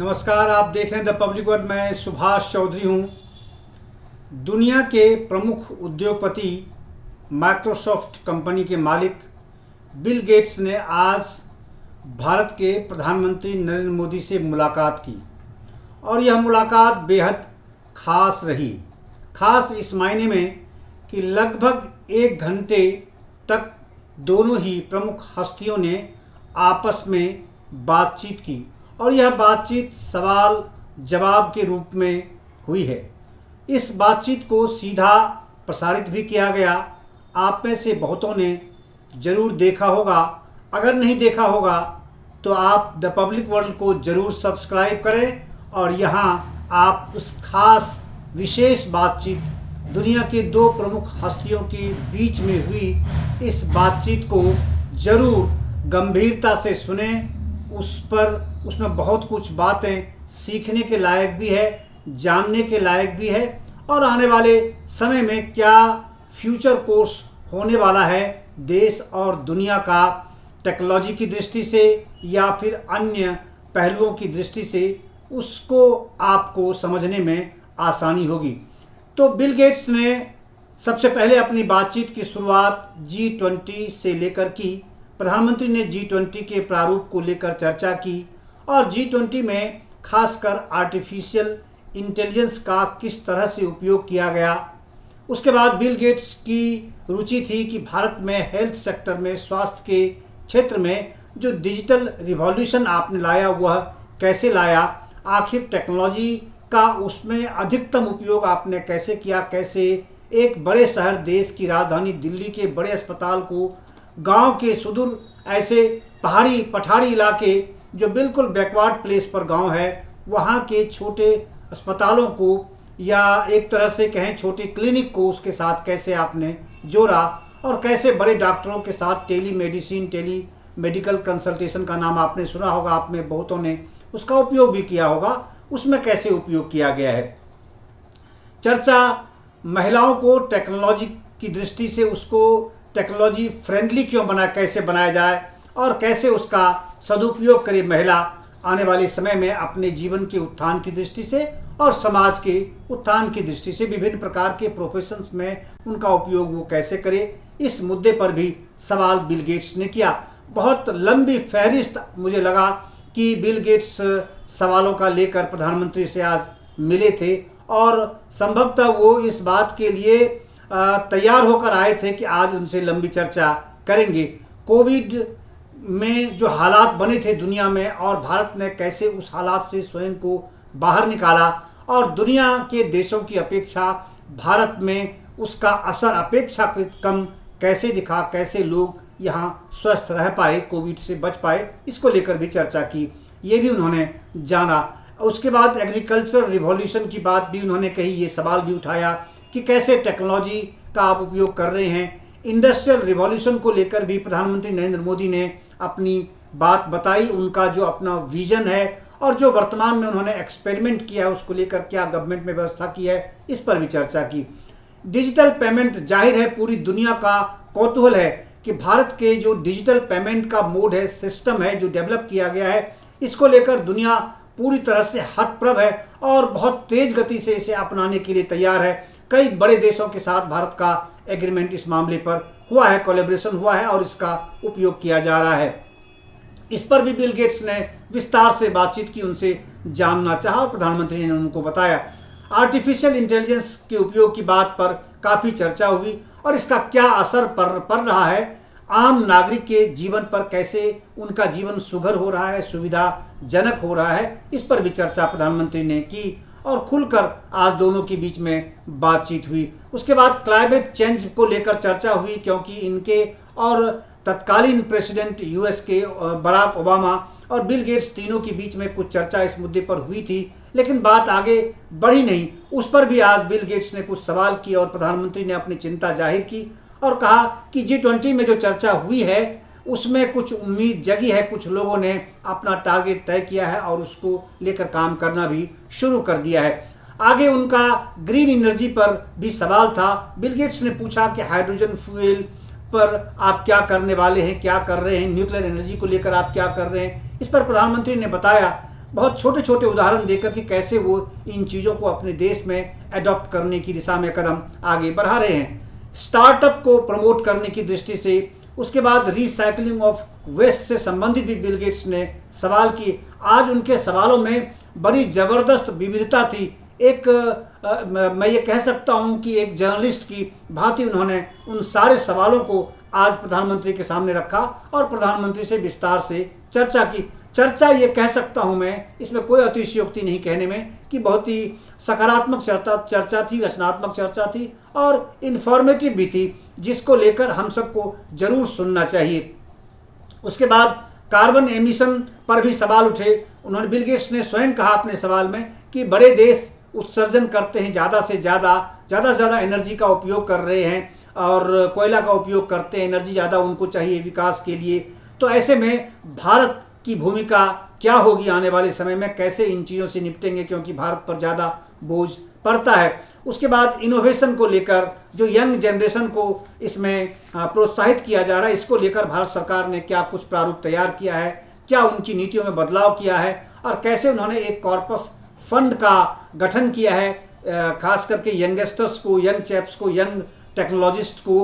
नमस्कार, आप देख रहे हैं द पब्लिक वर्ड। मैं सुभाष चौधरी हूँ। दुनिया के प्रमुख उद्योगपति माइक्रोसॉफ्ट कंपनी के मालिक बिल गेट्स ने आज भारत के प्रधानमंत्री नरेंद्र मोदी से मुलाकात की और यह मुलाकात बेहद खास रही। खास इस मायने में कि लगभग 1 घंटे तक दोनों ही प्रमुख हस्तियों ने आपस में बातचीत की और यह बातचीत सवाल जवाब के रूप में हुई है। इस बातचीत को सीधा प्रसारित भी किया गया। आप में से बहुतों ने ज़रूर देखा होगा। अगर नहीं देखा होगा तो आप द पब्लिक वर्ल्ड को ज़रूर सब्सक्राइब करें और यहाँ आप उस खास विशेष बातचीत, दुनिया के 2 प्रमुख हस्तियों के बीच में हुई इस बातचीत को ज़रूर गंभीरता से सुने। उसमें बहुत कुछ बातें सीखने के लायक भी है, जानने के लायक भी है और आने वाले समय में क्या फ्यूचर कोर्स होने वाला है देश और दुनिया का, टेक्नोलॉजी की दृष्टि से या फिर अन्य पहलुओं की दृष्टि से, उसको आपको समझने में आसानी होगी। तो बिल गेट्स ने सबसे पहले अपनी बातचीत की शुरुआत G20 से लेकर की। प्रधानमंत्री ने G20 के प्रारूप को लेकर चर्चा की और G20 में खासकर आर्टिफिशियल इंटेलिजेंस का किस तरह से उपयोग किया गया। उसके बाद बिल गेट्स की रुचि थी कि भारत में हेल्थ सेक्टर में, स्वास्थ्य के क्षेत्र में जो डिजिटल रिवॉल्यूशन आपने लाया वह कैसे लाया, आखिर टेक्नोलॉजी का उसमें अधिकतम उपयोग आपने कैसे किया, कैसे एक बड़े शहर, देश की राजधानी दिल्ली के बड़े अस्पताल को गांव के सुदूर ऐसे पहाड़ी पठारी इलाके जो बिल्कुल बैकवर्ड प्लेस पर गांव है, वहां के छोटे अस्पतालों को या एक तरह से कहें छोटे क्लिनिक को उसके साथ कैसे आपने जोड़ा और कैसे बड़े डॉक्टरों के साथ टेली मेडिकल कंसल्टेशन का नाम आपने सुना होगा, आप में बहुतों ने उसका उपयोग भी किया होगा, उसमें कैसे उपयोग किया गया है। चर्चा महिलाओं को टेक्नोलॉजी की दृष्टि से उसको टेक्नोलॉजी फ्रेंडली कैसे बनाया जाए और कैसे उसका सदुपयोग करे महिला आने वाले समय में अपने जीवन के उत्थान की दृष्टि से और समाज के उत्थान की दृष्टि से, विभिन्न प्रकार के प्रोफेशंस में उनका उपयोग वो कैसे करे, इस मुद्दे पर भी सवाल बिल गेट्स ने किया। बहुत लंबी फहरिस्त मुझे लगा कि बिल गेट्स सवालों का लेकर प्रधानमंत्री से आज मिले थे और संभवतः वो इस बात के लिए तैयार होकर आए थे कि आज उनसे लंबी चर्चा करेंगे। कोविड में जो हालात बने थे दुनिया में और भारत ने कैसे उस हालात से स्वयं को बाहर निकाला और दुनिया के देशों की अपेक्षा भारत में उसका असर अपेक्षाकृत कम कैसे दिखा, कैसे लोग यहाँ स्वस्थ रह पाए, कोविड से बच पाए, इसको लेकर भी चर्चा की, ये भी उन्होंने जाना। उसके बाद एग्रीकल्चरल रिवॉल्यूशन की बात भी उन्होंने कही, ये सवाल भी उठाया कि कैसे टेक्नोलॉजी का आप उपयोग कर रहे हैं। इंडस्ट्रियल रिवॉल्यूशन को लेकर भी प्रधानमंत्री नरेंद्र मोदी ने अपनी बात बताई, उनका जो अपना विजन है और जो वर्तमान में उन्होंने एक्सपेरिमेंट किया है उसको लेकर क्या गवर्नमेंट में व्यवस्था की है, इस पर भी चर्चा की। डिजिटल पेमेंट, जाहिर है पूरी दुनिया का कौतूहल है कि भारत के जो डिजिटल पेमेंट का मोड है, सिस्टम है जो डेवलप किया गया है, इसको लेकर दुनिया पूरी तरह से हतप्रभ है और बहुत तेज गति से इसे अपनाने के लिए तैयार है। कई बड़े देशों के साथ भारत का एग्रीमेंट इस मामले पर हुआ है, कोलैबोरेशन हुआ है और इसका उपयोग किया जा रहा है। इस पर भी बिल गेट्स ने विस्तार से बातचीत की, उनसे जानना चाहा और प्रधानमंत्री ने उनको बताया। आर्टिफिशियल इंटेलिजेंस के उपयोग की बात पर काफ़ी चर्चा हुई और इसका क्या असर पड़ रहा है आम नागरिक के जीवन पर, कैसे उनका जीवन सुघर हो रहा है, सुविधाजनक हो रहा है, इस पर भी चर्चा प्रधानमंत्री ने की और खुलकर आज दोनों के बीच में बातचीत हुई। उसके बाद क्लाइमेट चेंज को लेकर चर्चा हुई क्योंकि इनके और तत्कालीन प्रेसिडेंट यूएस के बराक ओबामा और बिल गेट्स तीनों के बीच में कुछ चर्चा इस मुद्दे पर हुई थी, लेकिन बात आगे बढ़ी नहीं। उस पर भी आज बिल गेट्स ने कुछ सवाल किए और प्रधानमंत्री ने अपनी चिंता जाहिर की और कहा कि G20 में जो चर्चा हुई है उसमें कुछ उम्मीद जगी है, कुछ लोगों ने अपना टारगेट तय किया है और उसको लेकर काम करना भी शुरू कर दिया है। आगे उनका ग्रीन एनर्जी पर भी सवाल था। बिल गेट्स ने पूछा कि हाइड्रोजन फ्यूल पर आप क्या करने वाले हैं, क्या कर रहे हैं, न्यूक्लियर एनर्जी को लेकर आप क्या कर रहे हैं। इस पर प्रधानमंत्री ने बताया बहुत छोटे छोटे उदाहरण देकर कि कैसे वो इन चीज़ों को अपने देश में अडॉप्ट करने की दिशा में कदम आगे बढ़ा रहे हैं। स्टार्टअप को प्रमोट करने की दृष्टि से, उसके बाद रिसाइकलिंग ऑफ वेस्ट से संबंधित भी बिल गेट्स ने सवाल किए। आज उनके सवालों में बड़ी ज़बरदस्त विविधता थी। एक मैं ये कह सकता हूँ कि एक जर्नलिस्ट की भांति उन्होंने उन सारे सवालों को आज प्रधानमंत्री के सामने रखा और प्रधानमंत्री से विस्तार से चर्चा की। चर्चा ये कह सकता हूँ मैं, इसमें कोई अतिशयोक्ति नहीं कहने में, कि बहुत ही सकारात्मक चर्चा थी, रचनात्मक चर्चा थी और इन्फॉर्मेटिव भी थी, जिसको लेकर हम सबको जरूर सुनना चाहिए। उसके बाद कार्बन एमिशन पर भी सवाल उठे। उन्होंने, बिल गेट्स ने स्वयं कहा अपने सवाल में कि बड़े देश उत्सर्जन करते हैं, ज़्यादा से ज़्यादा एनर्जी का उपयोग कर रहे हैं और कोयला का उपयोग करते हैं, एनर्जी ज़्यादा उनको चाहिए विकास के लिए। तो ऐसे में भारत की भूमिका क्या होगी आने वाले समय में, कैसे इन चीज़ों से निपटेंगे, क्योंकि भारत पर ज़्यादा बोझ पड़ता है। उसके बाद इनोवेशन को लेकर जो यंग जनरेशन को इसमें प्रोत्साहित किया जा रहा है, इसको लेकर भारत सरकार ने क्या कुछ प्रारूप तैयार किया है, क्या उनकी नीतियों में बदलाव किया है और कैसे उन्होंने एक कॉर्पस फंड का गठन किया है, खास करके यंगस्टर्स को, यंग चैप्स को, यंग टेक्नोलॉजिस्ट को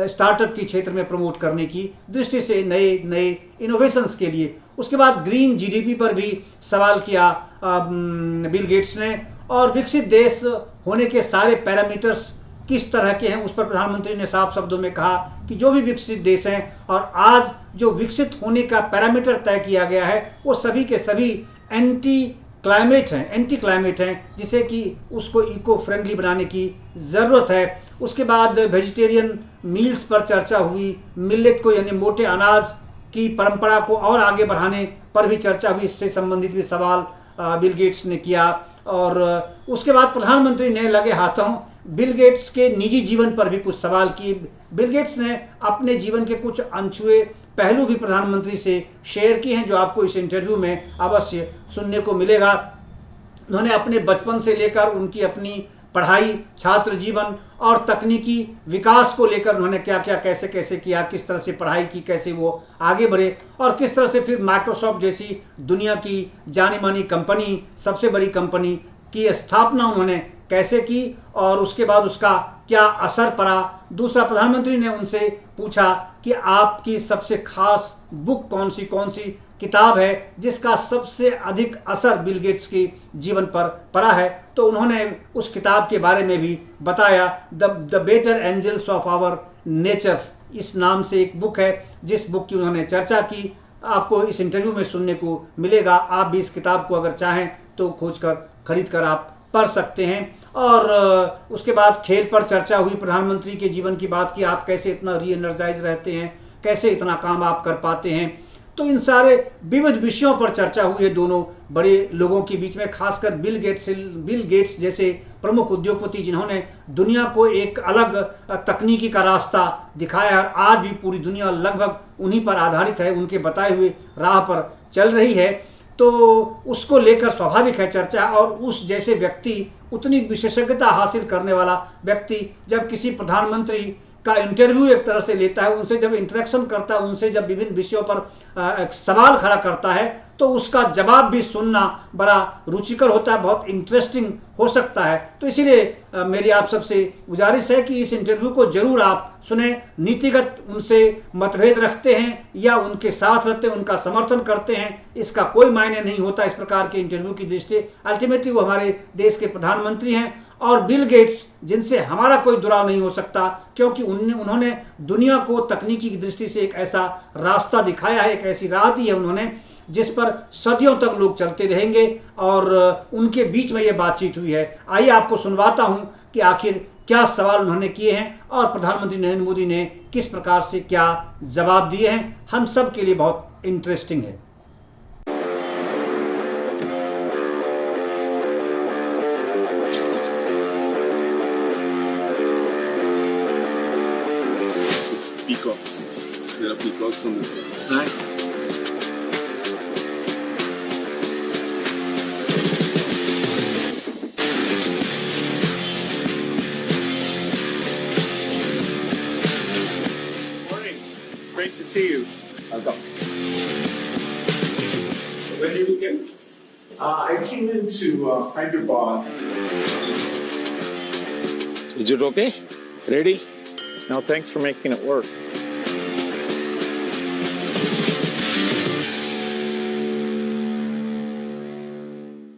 स्टार्टअप की क्षेत्र में प्रमोट करने की दृष्टि से नए इनोवेशंस के लिए। उसके बाद ग्रीन जीडीपी पर भी सवाल किया बिल गेट्स ने, और विकसित देश होने के सारे पैरामीटर्स किस तरह के हैं उस पर प्रधानमंत्री ने साफ शब्दों में कहा कि जो भी विकसित देश हैं और आज जो विकसित होने का पैरामीटर तय किया गया है वो सभी के सभी एंटी क्लाइमेट हैं, जिसे कि उसको इको फ्रेंडली बनाने की ज़रूरत है। उसके बाद वेजिटेरियन मील्स पर चर्चा हुई, मिलेट को यानी मोटे अनाज की परंपरा को और आगे बढ़ाने पर भी चर्चा हुई, इससे संबंधित भी सवाल बिल गेट्स ने किया। और उसके बाद प्रधानमंत्री ने लगे हाथों बिल गेट्स के निजी जीवन पर भी कुछ सवाल किए। बिल गेट्स ने अपने जीवन के कुछ अनछुए पहलू भी प्रधानमंत्री से शेयर किए हैं, जो आपको इस इंटरव्यू में अवश्य सुनने को मिलेगा। उन्होंने अपने बचपन से लेकर उनकी अपनी पढ़ाई, छात्र जीवन और तकनीकी विकास को लेकर उन्होंने क्या क्या कैसे कैसे किया, किस तरह से पढ़ाई की, कैसे वो आगे बढ़े और किस तरह से फिर माइक्रोसॉफ्ट जैसी दुनिया की जानी मानी कंपनी, सबसे बड़ी कंपनी की स्थापना उन्होंने कैसे की और उसके बाद उसका क्या असर पड़ा। दूसरा, प्रधानमंत्री ने उनसे पूछा कि आपकी सबसे खास बुक कौन सी किताब है जिसका सबसे अधिक असर बिल गेट्स के जीवन पर पड़ा है। तो उन्होंने उस किताब के बारे में भी बताया। The better angels of our natures, इस नाम से एक बुक है जिस बुक की उन्होंने चर्चा की। आपको इस इंटरव्यू में सुनने को मिलेगा। आप भी इस किताब को अगर चाहें तो खरीद कर आप पढ़ सकते हैं। और उसके बाद खेल पर चर्चा हुई, प्रधानमंत्री के जीवन की बात की, आप कैसे इतना री एनर्जाइज रहते हैं, कैसे इतना काम आप कर पाते हैं। तो इन सारे विविध विषयों पर चर्चा हुई है दोनों बड़े लोगों के बीच में, खासकर बिल गेट्स जैसे प्रमुख उद्योगपति जिन्होंने दुनिया को एक अलग तकनीकी का रास्ता दिखाया और आज भी पूरी दुनिया लगभग उन्हीं पर आधारित है, उनके बताए हुए राह पर चल रही है। तो उसको लेकर स्वाभाविक है चर्चा। और उस जैसे व्यक्ति, उतनी विशेषज्ञता हासिल करने वाला व्यक्ति जब किसी प्रधानमंत्री का इंटरव्यू एक तरह से लेता है, उनसे जब इंटरेक्शन करता है, उनसे जब विभिन्न विषयों पर सवाल खड़ा करता है, तो उसका जवाब भी सुनना बड़ा रुचिकर होता है, बहुत इंटरेस्टिंग हो सकता है। तो इसीलिए मेरी आप सबसे गुजारिश है कि इस इंटरव्यू को जरूर आप सुने। नीतिगत उनसे मतभेद रखते हैं या उनके साथ रहते हैं, उनका समर्थन करते हैं, इसका कोई मायने नहीं होता इस प्रकार के इंटरव्यू की दृष्टि। अल्टीमेटली वो हमारे देश के प्रधानमंत्री हैं और बिल गेट्स, जिनसे हमारा कोई दुराव नहीं हो सकता, क्योंकि उन्होंने दुनिया को तकनीकी की दृष्टि से एक ऐसा रास्ता दिखाया है, एक ऐसी राह दी है उन्होंने जिस पर सदियों तक लोग चलते रहेंगे। और उनके बीच में ये बातचीत हुई है। आइए आपको सुनवाता हूं कि आखिर क्या सवाल उन्होंने किए हैं और प्रधानमंत्री नरेंद्र मोदी ने किस प्रकार से क्या जवाब दिए हैं। हम सब के लिए बहुत इंटरेस्टिंग है। Peacocks. There are peacocks on this one. Nice. Morning. Great to see you. Welcome. Where did you get? I came into Hyderabad. Is it okay? Ready? No, thanks for making it work.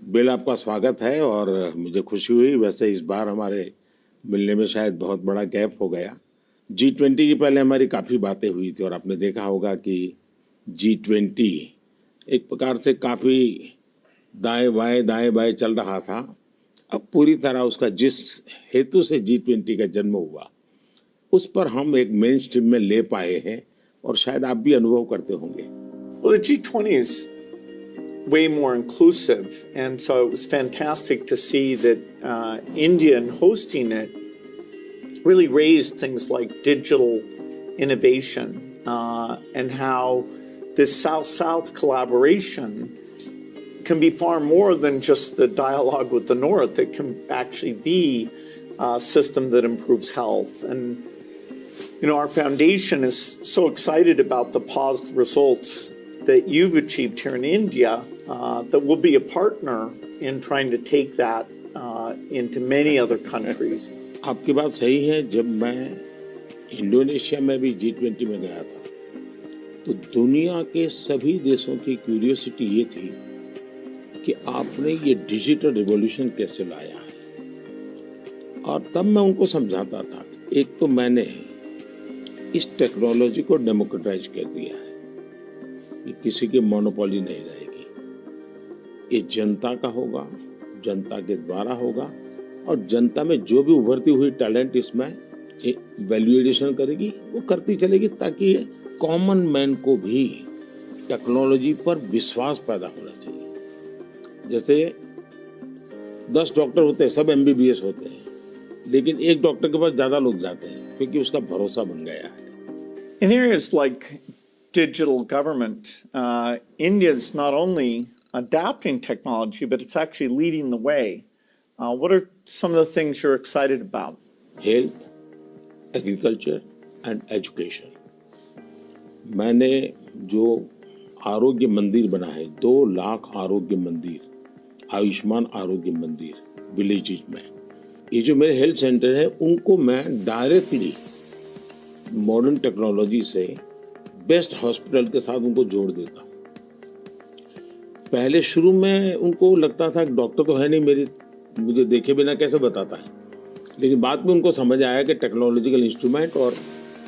Bill, आपका स्वागत है और मुझे खुशी हुई। वैसे इस बार हमारे मिलने में शायद बहुत बड़ा गैप हो गया। G20 की पहले हमारी काफ़ी बातें हुई थी और आपने देखा होगा कि G20 एक प्रकार से काफ़ी दाएं बाएं चल रहा था। अब पूरी तरह उसका जिस हेतु से G20 का जन्म हुआ उस पर हम एक मेन स्ट्रीम में ले पाए हैं और शायद आप भी अनुभव करते होंगे। Well, the G20 is way more inclusive, and so it was fantastic to see that India, in hosting it, really raised things like digital innovation and how this South-South collaboration can be far more than just the dialogue with the North. It can actually be a system that improves health. And, you know, our foundation is so excited about the positive results that you've achieved here in India that we'll be a partner in trying to take that into many other countries. आपकी बात सही है। जब मैं Indonesia में भी G20 में गया था तो दुनिया के सभी देशों की क्यूरियोसिटी ये थी कि आपने ये डिजिटल रिवॉल्यूशन कैसे लाया है। और तब मैं उनको समझाता था, एक तो मैंने इस टेक्नोलॉजी को डेमोक्रेटाइज कर दिया है कि किसी की मोनोपोली नहीं रहेगी। ये जनता का होगा, जनता के द्वारा होगा और जनता में जो भी उभरती हुई टैलेंट इसमें वैल्यू एडिशन करेगी वो करती चलेगी, ताकि कॉमन मैन को भी टेक्नोलॉजी पर विश्वास पैदा होना चाहिए। जैसे 10 डॉक्टर होते हैं, सब MBBS होते हैं, लेकिन एक डॉक्टर के पास ज्यादा लोग जाते हैं क्योंकि उसका भरोसा बन गया है। In areas like digital government, India is not only adapting technology, but it's actually leading the way. What are some of the things you're excited about? Health, agriculture and education. मैंने जो आरोग्य मंदिर बना है, 2 लाख आरोग्य मंदिर, आयुष्मान आरोग्य मंदिर विलेजेस में, ये जो मेरे हेल्थ सेंटर है उनको मैं डायरेक्टली मॉडर्न टेक्नोलॉजी से बेस्ट हॉस्पिटल के साथ उनको जोड़ देता हूँ। पहले शुरू में उनको लगता था कि डॉक्टर तो है नहीं, मुझे देखे बिना कैसे बताता है, लेकिन बाद में उनको समझ आया कि टेक्नोलॉजिकल इंस्ट्रूमेंट और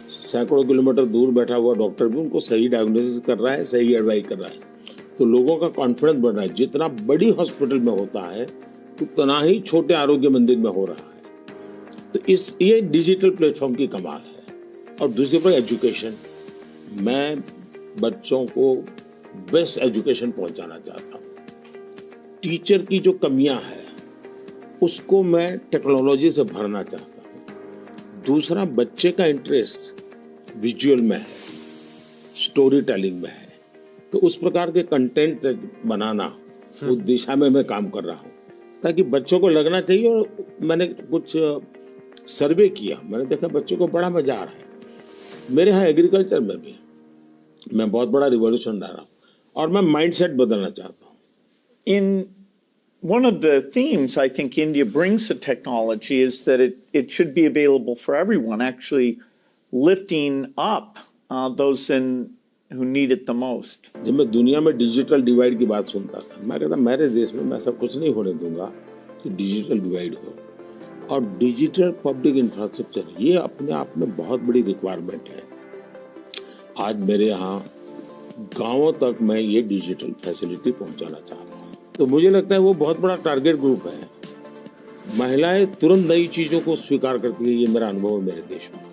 सैकड़ों किलोमीटर दूर बैठा हुआ डॉक्टर भी उनको सही डायग्नोसिस कर रहा है, सही एडवाइस कर रहा है। तो लोगों का कॉन्फिडेंस बढ़ रहा है। जितना बड़ी हॉस्पिटल में होता है उतना ही छोटे आरोग्य मंदिर में हो रहा है। तो ये डिजिटल प्लेटफॉर्म की कमाल है। और दूसरी पर एजुकेशन, मैं बच्चों को बेस्ट एजुकेशन पहुंचाना चाहता हूँ। टीचर की जो कमियां हैं उसको मैं टेक्नोलॉजी से भरना चाहता हूँ। दूसरा, बच्चे का इंटरेस्ट विजुअल में है, स्टोरी टेलिंग में है, तो उस प्रकार के कंटेंट बनाना, उस दिशा में मैं काम कर रहा हूँ ताकि बच्चों को लगना चाहिए। और मैंने कुछ सर्वे किया, मैंने देखा बच्चों को बड़ा मजा आ रहा है। मेरे यहाँ एग्रीकल्चर में भी मैं बहुत बड़ा रिवॉल्यूशन ला रहा हूँ और मैं माइंडसेट बदलना चाहता हूँ। In one of the themes I think India brings to technology is that it should be available for everyone, actually lifting up those who need it the most. जब मैं दुनिया में डिजिटल डिवाइड की बात सुनता था, मैं कहता मेरे देश में मैं सब कुछ नहीं होने दूंगा कि डिजिटल डिवाइड हो। और डिजिटल पब्लिक इंफ्रास्ट्रक्चर ये अपने आप में बहुत बड़ी रिक्वायरमेंट है। आज मेरे यहाँ गांवों तक मैं ये डिजिटल फैसिलिटी पहुंचाना चाहता हूँ। तो मुझे लगता है वो बहुत बड़ा टारगेट ग्रुप है। महिलाएं तुरंत नई चीजों को स्वीकार करती है, ये मेरा अनुभव है मेरे देश में।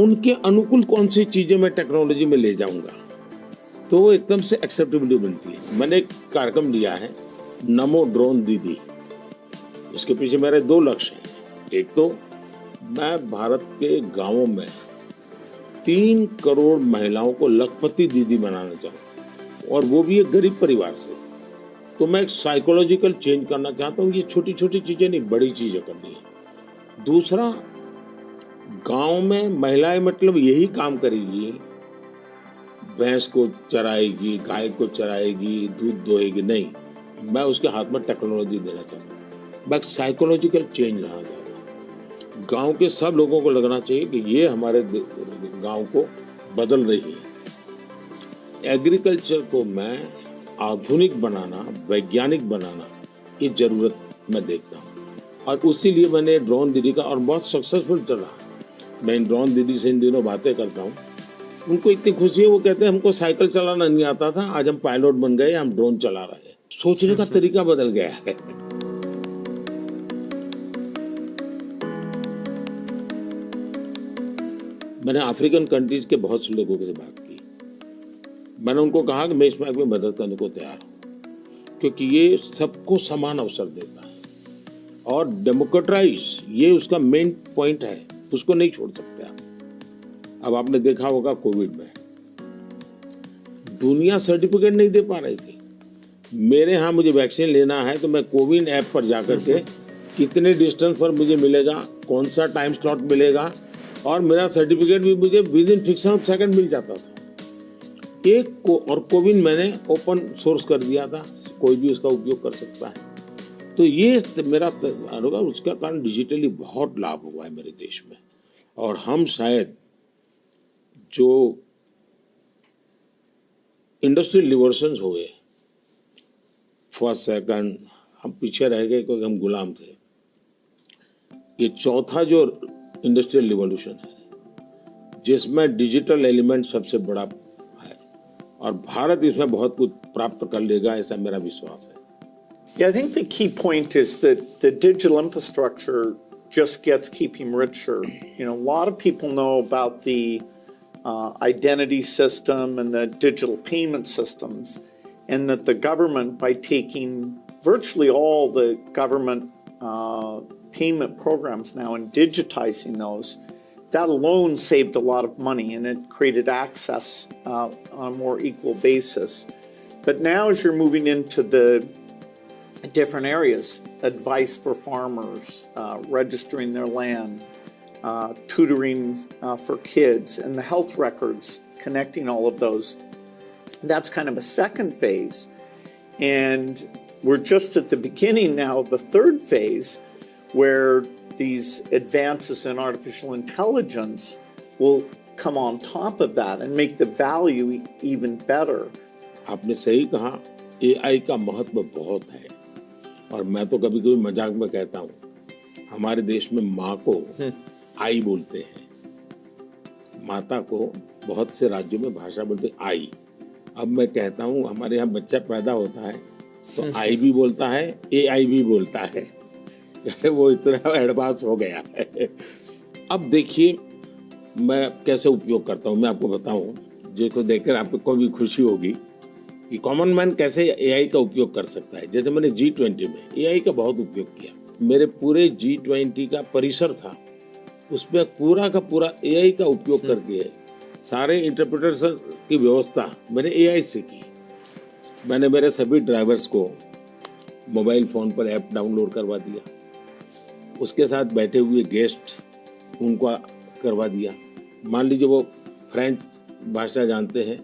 उनके अनुकूल कौन सी चीजें मैं टेक्नोलॉजी में ले जाऊंगा तो वो एकदम से एक्सेप्टेबिलिटी बनती है। मैंने एक कार्यक्रम लिया है, नमो ड्रोन दीदी। इसके पीछे मेरे 2 लक्ष्य हैं। एक तो मैं भारत के गांवों में 3 करोड़ महिलाओं को लखपति दीदी बनाना चाहूँ, और वो भी एक गरीब परिवार से। तो मैं एक साइकोलॉजिकल चेंज करना चाहता हूँ। ये छोटी छोटी चीजें नहीं, बड़ी चीजें करनी है। दूसरा, गांव में महिलाएं मतलब यही काम करेगी, भैंस को चराएगी, गाय को चराएगी, दूध दोहेगी, नहीं, मैं उसके हाथ में टेक्नोलॉजी देना चाहता हूँ। मैं साइकोलॉजिकल चेंज लाना चाहता हूँ। गांव के सब लोगों को लगना चाहिए कि ये हमारे गांव को बदल रही है। एग्रीकल्चर को मैं आधुनिक बनाना, वैज्ञानिक बनाना, ये जरूरत मैं देखता हूँ। और उसी लिए मैंने ड्रोन दीदी का, और बहुत सक्सेसफुल चला। मैं ड्रोन दीदी से इन दिनों बातें करता हूँ, उनको इतनी खुशी है, वो कहते हैं हमको साइकिल चलाना नहीं आता था, आज हम पायलट बन गए, हम ड्रोन चला रहे हैं। सोचने का तरीका बदल गया है। मैंने अफ्रीकन कंट्रीज के बहुत से लोगों से बात की। मैंने उनको कहा कि मैं इसमें आपकी मदद करने को तैयार हूँ, क्योंकि ये सबको समान अवसर देता है और डेमोक्रेटाइज, ये उसका मेन पॉइंट है, उसको नहीं छोड़ सकते आप। अब आपने देखा होगा कोविड में दुनिया सर्टिफिकेट नहीं दे पा रही थी। मेरे यहाँ मुझे वैक्सीन लेना है तो मैं कोविन ऐप पर जाकर के कितने डिस्टेंस पर मुझे मिलेगा, कौन सा टाइम स्लॉट मिलेगा, और मेरा सर्टिफिकेट भी मुझे within fraction of second मिल जाता था। और कोविन मैंने ओपन सोर्स कर दिया था, कोई भी उसका उपयोग कर सकता है। तो ये मेरा होगा, उसका कारण डिजिटली बहुत लाभ हुआ है मेरे देश में। और हम शायद जो इंडस्ट्रियल रिवॉल्यूशंस हुए, फर्स्ट सेकंड, हम पीछे रह गए क्योंकि हम गुलाम थे। ये चौथा जो इंडस्ट्रियल रिवॉल्यूशन है जिसमें डिजिटल एलिमेंट सबसे बड़ा है, और भारत इसमें बहुत कुछ प्राप्त कर लेगा, ऐसा मेरा विश्वास है। Yeah, I think the key point is that the digital infrastructure just gets keeping richer. You know, a lot of people know about the identity system and the digital payment systems, and that the government, by taking virtually all the government payment programs now and digitizing those, that alone saved a lot of money, and it created access on a more equal basis. But now as you're moving into the different areas, advice for farmers, registering their land, tutoring for kids, and the health records, connecting all of those. That's kind of a second phase. And we're just at the beginning now of the third phase, where these advances in artificial intelligence will come on top of that and make the value even better. आपने सही कहा, AI का महत्व बहुत है। और मैं तो कभी कभी मजाक में कहता हूँ, हमारे देश में माँ को आई बोलते हैं, माता को बहुत से राज्यों में भाषा बोलते हैं आई। अब मैं कहता हूँ हमारे यहाँ बच्चा पैदा होता है तो आई भी बोलता है, AI भी बोलता है। वो इतना एडवांस हो गया है। अब देखिए मैं कैसे उपयोग करता हूँ, मैं आपको बताऊँ, जिसको देखकर आपको भी खुशी होगी कि कॉमन मैन कैसे AI का उपयोग कर सकता है। जैसे मैंने G20 में AI का बहुत उपयोग किया। मेरे पूरे G20 का परिसर था, उसमें पूरा का पूरा AI का उपयोग करके सारे इंटरप्रिटेशन की व्यवस्था मैंने AI से की। मैंने मेरे सभी ड्राइवर्स को मोबाइल फ़ोन पर ऐप डाउनलोड करवा दिया, उसके साथ बैठे हुए गेस्ट उनको करवा दिया। मान लीजिए वो फ्रेंच भाषा जानते हैं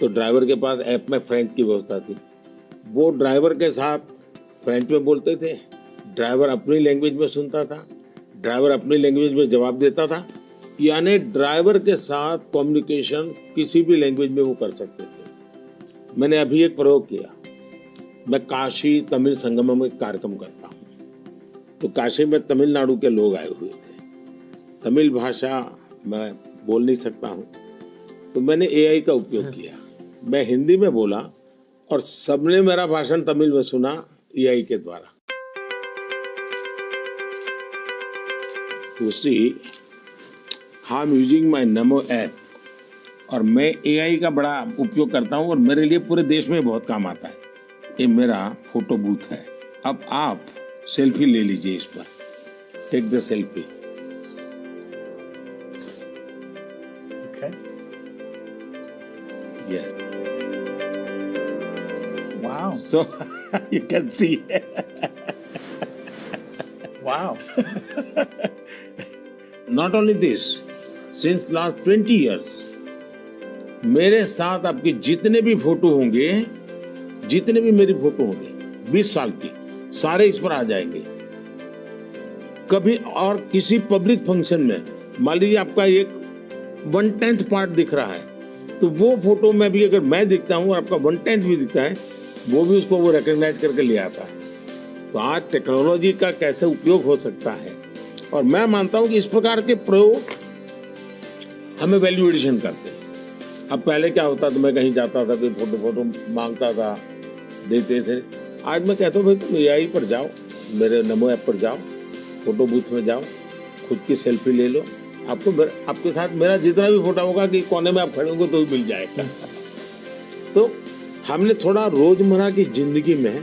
तो ड्राइवर के पास ऐप में फ्रेंच की व्यवस्था थी, वो ड्राइवर के साथ फ्रेंच में बोलते थे, ड्राइवर अपनी लैंग्वेज में सुनता था, ड्राइवर अपनी लैंग्वेज में जवाब देता था। यानी ड्राइवर के साथ कम्युनिकेशन किसी भी लैंग्वेज में वो कर सकते थे। मैंने अभी एक प्रयोग किया, मैं काशी तमिल संगम में कार्यक्रम करता हूँ, तो काशी में तमिलनाडु के लोग आए हुए थे, तमिल भाषा मैं बोल नहीं सकता हूँ, तो मैंने AI का उपयोग किया। मैं हिंदी में बोला और सबने मेरा भाषण तमिल में सुना AI के द्वारा। उसी I'm using my NaMo app, और मैं AI का बड़ा उपयोग करता हूँ और मेरे लिए पूरे देश में बहुत काम आता है। ये मेरा फोटो बूथ है। अब आप सेल्फी ले लीजिए इस पर, take the selfie. Okay. Yes. Wow. So you can see. Wow. Not only this, since last 20 years, मेरे साथ आपके जितने भी फोटो होंगे, जितने भी मेरी फोटो होंगे, 20 साल की, सारे इस पर आ जाएंगे। कभी और किसी पब्लिक फंक्शन में मान लीजिए आपका एक 1/10 पार्ट दिख रहा है, तो वो फोटो में भी अगर मैं दिखता हूँ और आपका 1/10 भी दिखता है, वो भी उसको वो रिकॉग्नाइज करके ले आता है। तो आज टेक्नोलॉजी का कैसे उपयोग हो सकता है, और मैं मानता हूँ कि इस प्रकार के प्रयोग हमें वैल्यू एडिशन करते हैं। अब पहले क्या होता था, मैं कहीं जाता था, कोई फोटो मांगता था, देते थे। आज मैं कहता हूँ भाई तुम AI पर जाओ, मेरे नमो ऐप पर जाओ, फोटो बूथ में जाओ, खुद की सेल्फी ले लो, आपके साथ मेरा जितना भी फोटो होगा कि कोने में आप खड़े होंगे तो भी मिल जाएगा। तो हमने थोड़ा रोजमर्रा की जिंदगी में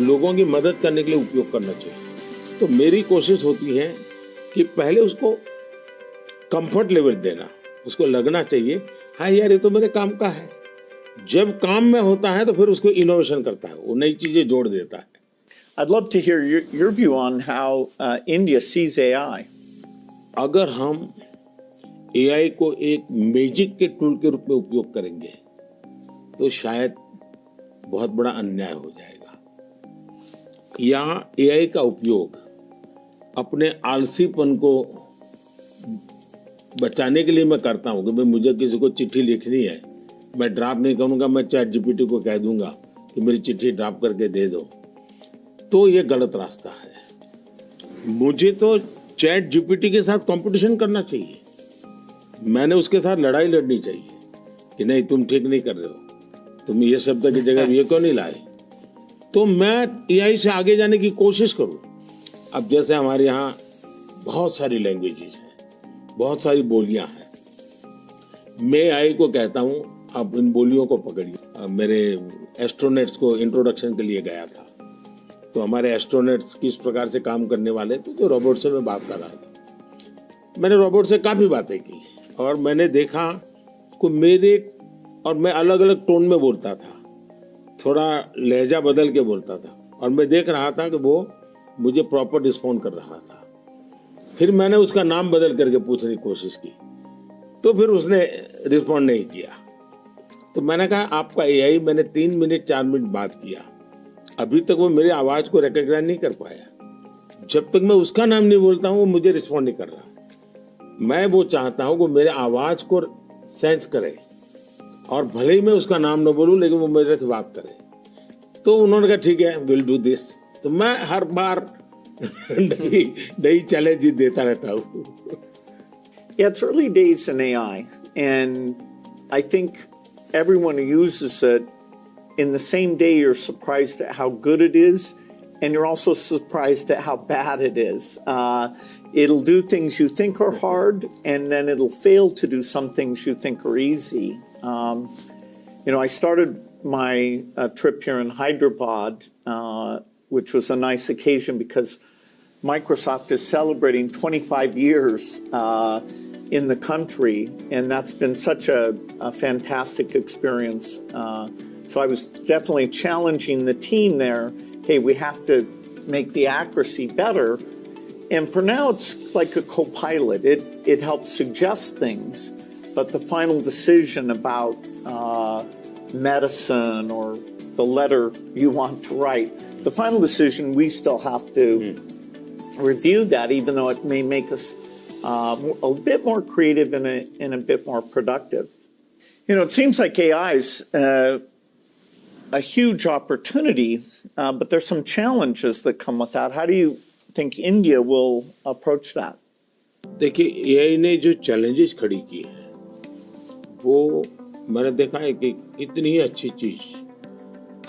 लोगों की मदद करने के लिए उपयोग करना चाहिए। तो मेरी कोशिश होती है कि पहले उसको कंफर्ट लेवल देना, उसको लगना चाहिए हाँ यार ये तो मेरे काम का है। जब काम में होता है तो फिर उसको इनोवेशन करता है, वो नई चीजें जोड़ देता है। I'd love to hear your view on how India sees AI. अगर हम AI को एक मैजिक के टूल के रूप में उपयोग करेंगे तो शायद बहुत बड़ा अन्याय हो जाएगा। या AI का उपयोग अपने आलसीपन को बचाने के लिए मैं करता हूं कि भाई मुझे किसी को चिट्ठी लिखनी है, मैं ड्राफ्ट नहीं करूंगा, मैं ChatGPT को कह दूंगा कि मेरी चिट्ठी ड्राफ्ट करके दे दो, तो ये गलत रास्ता है। मुझे तो ChatGPT के साथ कंपटीशन करना चाहिए, मैंने उसके साथ लड़ाई लड़नी चाहिए कि नहीं तुम ठीक नहीं कर रहे हो, तुम ये शब्द की जगह ये क्यों नहीं लाए, तो मैं AI से आगे जाने की कोशिश करूं। अब जैसे हमारे यहाँ बहुत सारी लैंग्वेजेस हैं, बहुत सारी बोलियां हैं, मैं AI को कहता हूं आप इन बोलियों को पकड़िए। मेरे एस्ट्रोनॉट्स को इंट्रोडक्शन के लिए गया था, तो हमारे एस्ट्रोनॉट्स किस प्रकार से काम करने वाले थे, तो रोबोट से मैं बात कर रहा था। मैंने रोबोट से काफी बातें की और मैंने देखा कि मैं अलग अलग टोन में बोलता था, थोड़ा लहजा बदल के बोलता था, और मैं देख रहा था कि वो मुझे प्रॉपर रिस्पॉन्ड कर रहा था। फिर मैंने उसका नाम बदल करके पूछने की कोशिश की, तो फिर उसने रिस्पॉन्ड नहीं किया। तो मैंने कहा आपका AI, मैंने 3 मिनट 4 मिनट बात किया, अभी तक वो मेरी आवाज को रिकॉग्नाइज नहीं कर पाया। जब तक मैं उसका नाम नहीं बोलता हूँ वो मुझे रिस्पॉन्ड नहीं कर रहा। मैं वो चाहता हूँ कि मेरे आवाज को सेंस करे, और भले ही मैं उसका नाम न बोलूं लेकिन वो मेरे से बात करे। तो उन्होंने कहा ठीक है, विल डू दिस। तो मैं हर बार नई चैलेंज देता रहता हूँ। Yeah, it's early days in AI, and I think everyone who uses it, in the same day you're surprised at how good it is, and you're also surprised at how bad it is. It'll do things you think are hard, and then it'll fail to do some things you think are easy. I started my trip here in Hyderabad, which was a nice occasion because Microsoft is celebrating 25 years in the country, and that's been such a fantastic experience. So I was definitely challenging the team there. Hey, we have to make the accuracy better. And for now, it's like a co-pilot. It helps suggest things, but the final decision about medicine or the letter you want to write, the final decision, we still have to review that, even though it may make us a bit more creative and a bit more productive. It seems like AI is a huge opportunity, but there's some challenges that come with that. How do you think India will approach that? देखिए, AI ने जो challenges खड़ी की है वो मैंने देखा है कि इतनी अच्छी चीज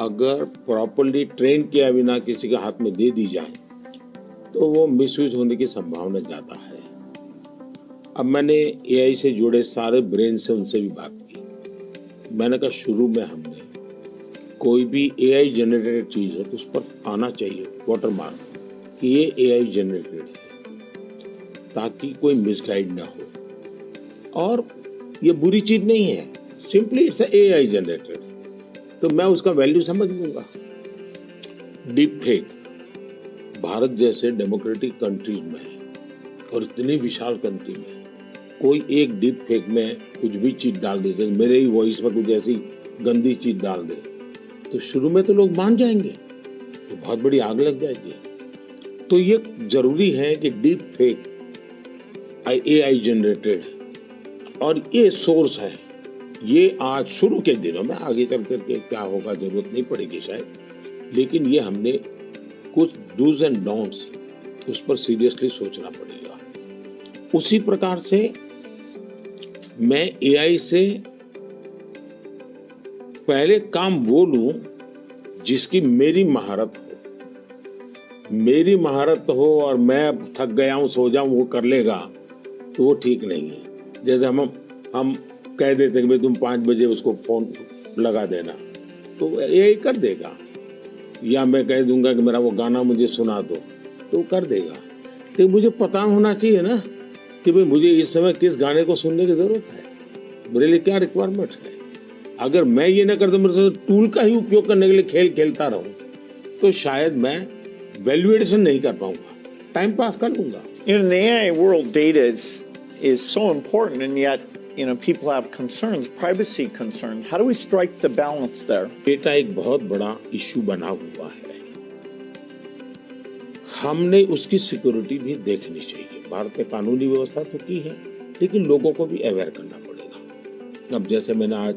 अगर प्रॉपर्ली ट्रेन किया बिना किसी के हाथ में दे दी जाए तो वो मिसयूज होने की संभावना ज्यादा है। अब मैंने AI से जुड़े सारे ब्रेन से उनसे भी बात की। मैंने कहा शुरू में हमने कोई भी AI जनरेटेड चीज है तो उस पर आना चाहिए वाटरमार्क कि ये AI जनरेटेड है, ताकि कोई मिसगाइड ना हो। और ये बुरी चीज नहीं है, सिंपली इट्स AI जनरेटेड, तो मैं उसका वैल्यू समझ लूंगा। डीप फेक भारत जैसे डेमोक्रेटिक कंट्रीज में और इतनी विशाल कंट्री में कोई एक डीप फेक में कुछ भी चीज डाल दे, जैसे मेरे ही वॉइस में कुछ ऐसी गंदी चीज डाल दे, तो शुरू में तो लोग मान जाएंगे, तो बहुत बड़ी आग लग जाएगी। तो ये जरूरी है कि डीप फेक AI जनरेटेड और ये सोर्स है, ये आज शुरू के दिनों में, आगे चल करके क्या होगा जरूरत नहीं पड़ेगी शायद, लेकिन ये हमने कुछ डूज एंड डोंट्स उस पर सीरियसली सोचना पड़ेगा। उसी प्रकार से मैं AI से पहले काम वो लूं जिसकी मेरी महारत हो। मेरी महारत हो और मैं थक गया हूं, सो जाऊं, वो कर लेगा, तो वो ठीक नहीं है। जैसे हम कह देते हैं कि भाई तुम 5 बजे उसको फोन लगा देना, तो AI कर देगा। या मैं कह दूंगा कि मेरा वो गाना मुझे सुना दो, तो वो कर देगा। तो मुझे पता होना चाहिए ना कि भाई मुझे इस समय किस गाने को सुनने की जरूरत है, मेरे लिए क्या रिक्वायरमेंट है। अगर मैं ये ना करता, मेरे से टूल का ही उपयोग करने के लिए खेल खेलता रहूं, तो शायद मैं वैल्यूएशन नहीं कर पाऊंगा, टाइम पास कर लूंगा। In the AI world, data is so important, and yet, people have concerns, privacy concerns. How do we strike the balance there? Data एक बहुत बड़ा इश्यू बना हुआ है, हमने उसकी सिक्योरिटी भी देखनी चाहिए। भारत में कानूनी व्यवस्था तो की है, लेकिन लोगों को भी अवेयर करना पड़ेगा। अब जैसे मैंने आज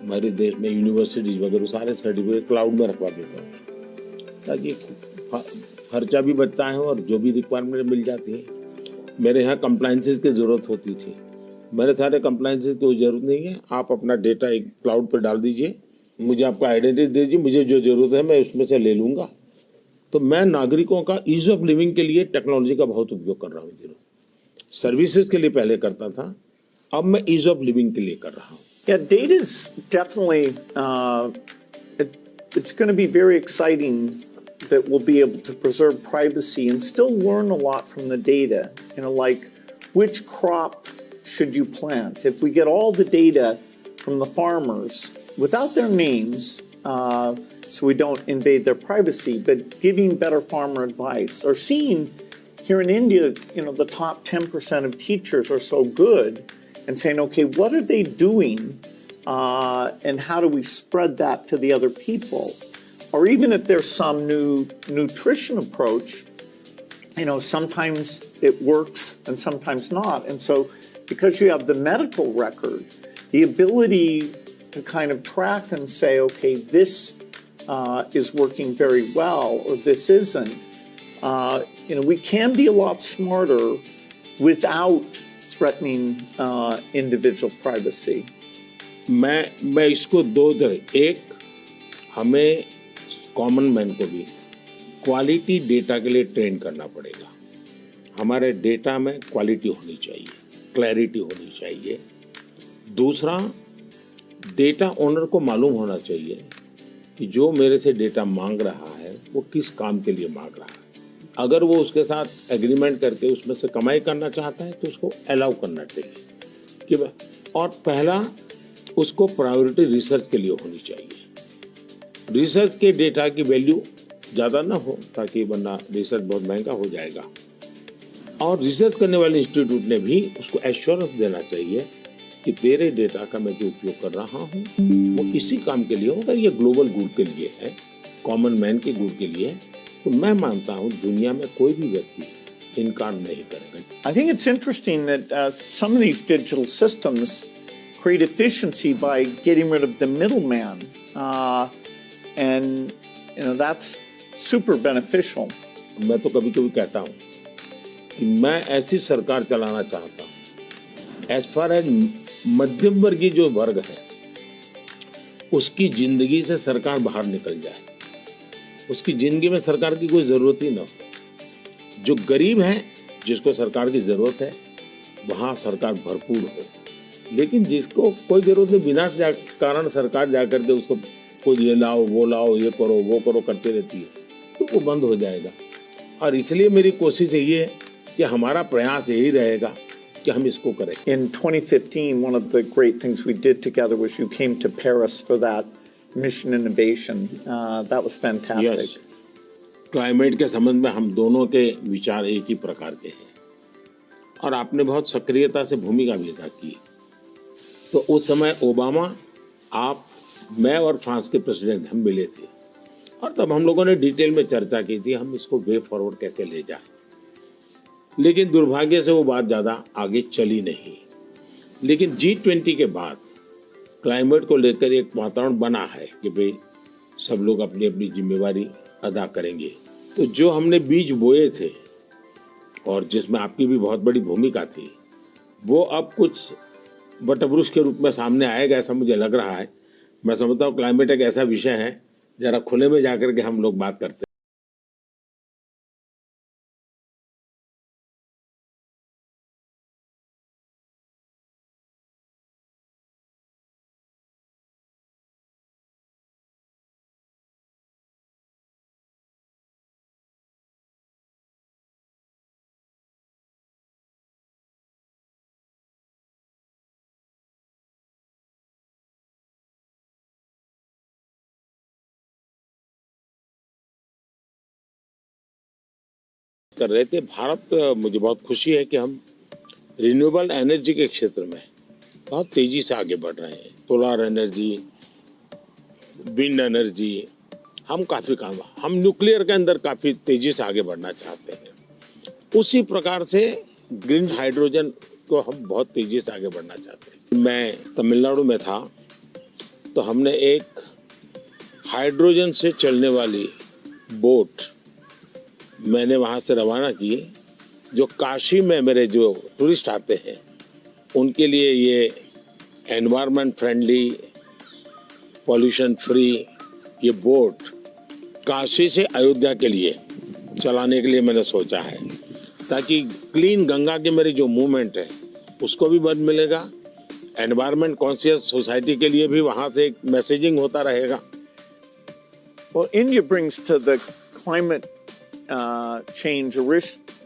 हमारे देश में यूनिवर्सिटीज वगैरह सारे सर्टिफिकेट क्लाउड में रखवा देता हूँ, ताकि खर्चा भी बचता है और जो भी रिक्वायरमेंट मिल जाती है। मेरे यहाँ कंप्लायंसेस की ज़रूरत होती थी, मेरे सारे कंप्लायंसेस की कोई ज़रूरत नहीं है। आप अपना डेटा एक क्लाउड पर डाल दीजिए, मुझे आपका आइडेंटिटी दीजिए, मुझे जो ज़रूरत है मैं उसमें से ले लूँगा। तो मैं नागरिकों का ईज ऑफ लिविंग के लिए टेक्नोलॉजी का बहुत उपयोग कर रहा हूँ। दिनों सर्विसेज के लिए पहले करता था, अब मैं ईज ऑफ लिविंग के लिए कर रहा हूँ। Yeah, data is definitely, it's going to be very exciting that we'll be able to preserve privacy and still learn a lot from the data. Like which crop should you plant? If we get all the data from the farmers without their names, so we don't invade their privacy, but giving better farmer advice, or seeing here in India, the top 10% of teachers are so good, and saying, okay, what are they doing, and how do we spread that to the other people? Or even if there's some new nutrition approach, sometimes it works and sometimes not. And so because you have the medical record, the ability to kind of track and say, okay, this is working very well, or this isn't, we can be a lot smarter without threatening individual privacy. मैं इसको दो तरह, एक हमें common man को भी quality data के लिए ट्रेन करना पड़ेगा। हमारे डेटा में क्वालिटी होनी चाहिए, क्लैरिटी होनी चाहिए। दूसरा, डेटा ओनर को मालूम होना चाहिए कि जो मेरे से डेटा मांग रहा है वो किस काम के लिए मांग रहा है। अगर वो उसके साथ एग्रीमेंट करके उसमें से कमाई करना चाहता है तो उसको अलाउ करना चाहिए कि और पहला, उसको प्रायोरिटी रिसर्च के लिए होनी चाहिए। रिसर्च के डेटा की वैल्यू ज़्यादा ना हो, ताकि वरना रिसर्च बहुत महंगा हो जाएगा। और रिसर्च करने वाले इंस्टीट्यूट ने भी उसको एश्योरेंस देना चाहिए कि तेरे डेटा का मैं जो उपयोग कर रहा हूँ वो इसी काम के लिए होगा, ये ग्लोबल गुड के लिए है, कॉमन मैन के गुड के लिए है। तो मैं मानता हूँ दुनिया में कोई भी व्यक्ति इनकार नहीं करेगा। I think it's interesting that some of these digital systems create efficiency by getting rid of the middleman, and that's super beneficial. मैं तो कभी-कभी कहता हूँ कि मैं ऐसी सरकार चलाना चाहता हूँ, एज फार एज मध्यम वर्गीय जो वर्ग है उसकी जिंदगी से सरकार बाहर निकल जाए, उसकी जिंदगी में सरकार की कोई जरूरत ही ना हो। जो गरीब है जिसको सरकार की जरूरत है वहां सरकार भरपूर हो, लेकिन जिसको कोई जरूरत नहीं, बिना कारण सरकार जाकर के उसको कोई ये लाओ वो लाओ, ये करो वो करो करते रहती है, तो वो बंद हो जाएगा। और इसलिए मेरी कोशिश यही है कि हमारा प्रयास यही रहेगा कि हम इसको करें। In 2015, one of the great things we did together was you came to Paris for that mission innovation. That was fantastic. Yes. Climate के संबंध में हम दोनों के विचार एक ही प्रकार के हैं और आपने बहुत सक्रियता से भूमिका भी अदा की। तो उस समय ओबामा, आप, मैं और फ्रांस के प्रेसिडेंट हम मिले थे और तब हम लोगों ने डिटेल में चर्चा की थी हम इसको वे फॉरवर्ड कैसे ले जाएं। लेकिन दुर्भाग्य से वो बात ज़्यादा आगे चली नहीं। लेकिन G20 के बाद क्लाइमेट को लेकर एक वातावरण बना है कि भाई सब लोग अपनी अपनी जिम्मेवारी अदा करेंगे। तो जो हमने बीज बोए थे और जिसमें आपकी भी बहुत बड़ी भूमिका थी, वो अब कुछ वटवृक्ष के रूप में सामने आएगा, ऐसा मुझे लग रहा है। मैं समझता हूँ क्लाइमेट एक ऐसा विषय है, जरा खुले में जाकर के हम लोग बात करते हैं। कर रहे थे भारत, मुझे बहुत खुशी है कि हम रिन्यूएबल एनर्जी के क्षेत्र में बहुत तेजी से आगे बढ़ रहे हैं। सोलर एनर्जी, विंड एनर्जी, हम काफ़ी काम, हम न्यूक्लियर के अंदर काफ़ी तेजी से आगे बढ़ना चाहते हैं। उसी प्रकार से ग्रीन हाइड्रोजन को हम बहुत तेजी से आगे बढ़ना चाहते हैं। मैं तमिलनाडु में था तो हमने एक हाइड्रोजन से चलने वाली बोट मैंने वहाँ से रवाना की, जो काशी में मेरे जो टूरिस्ट आते हैं उनके लिए ये एनवायरनमेंट फ्रेंडली, पॉल्यूशन फ्री ये बोट काशी से अयोध्या के लिए चलाने के लिए मैंने सोचा है, ताकि क्लीन गंगा की मेरी जो मूवमेंट है उसको भी मदद मिलेगा, एनवायरनमेंट कॉन्शियस सोसाइटी के लिए भी वहाँ से एक मैसेजिंग होता रहेगा। Well, India brings to the climate change a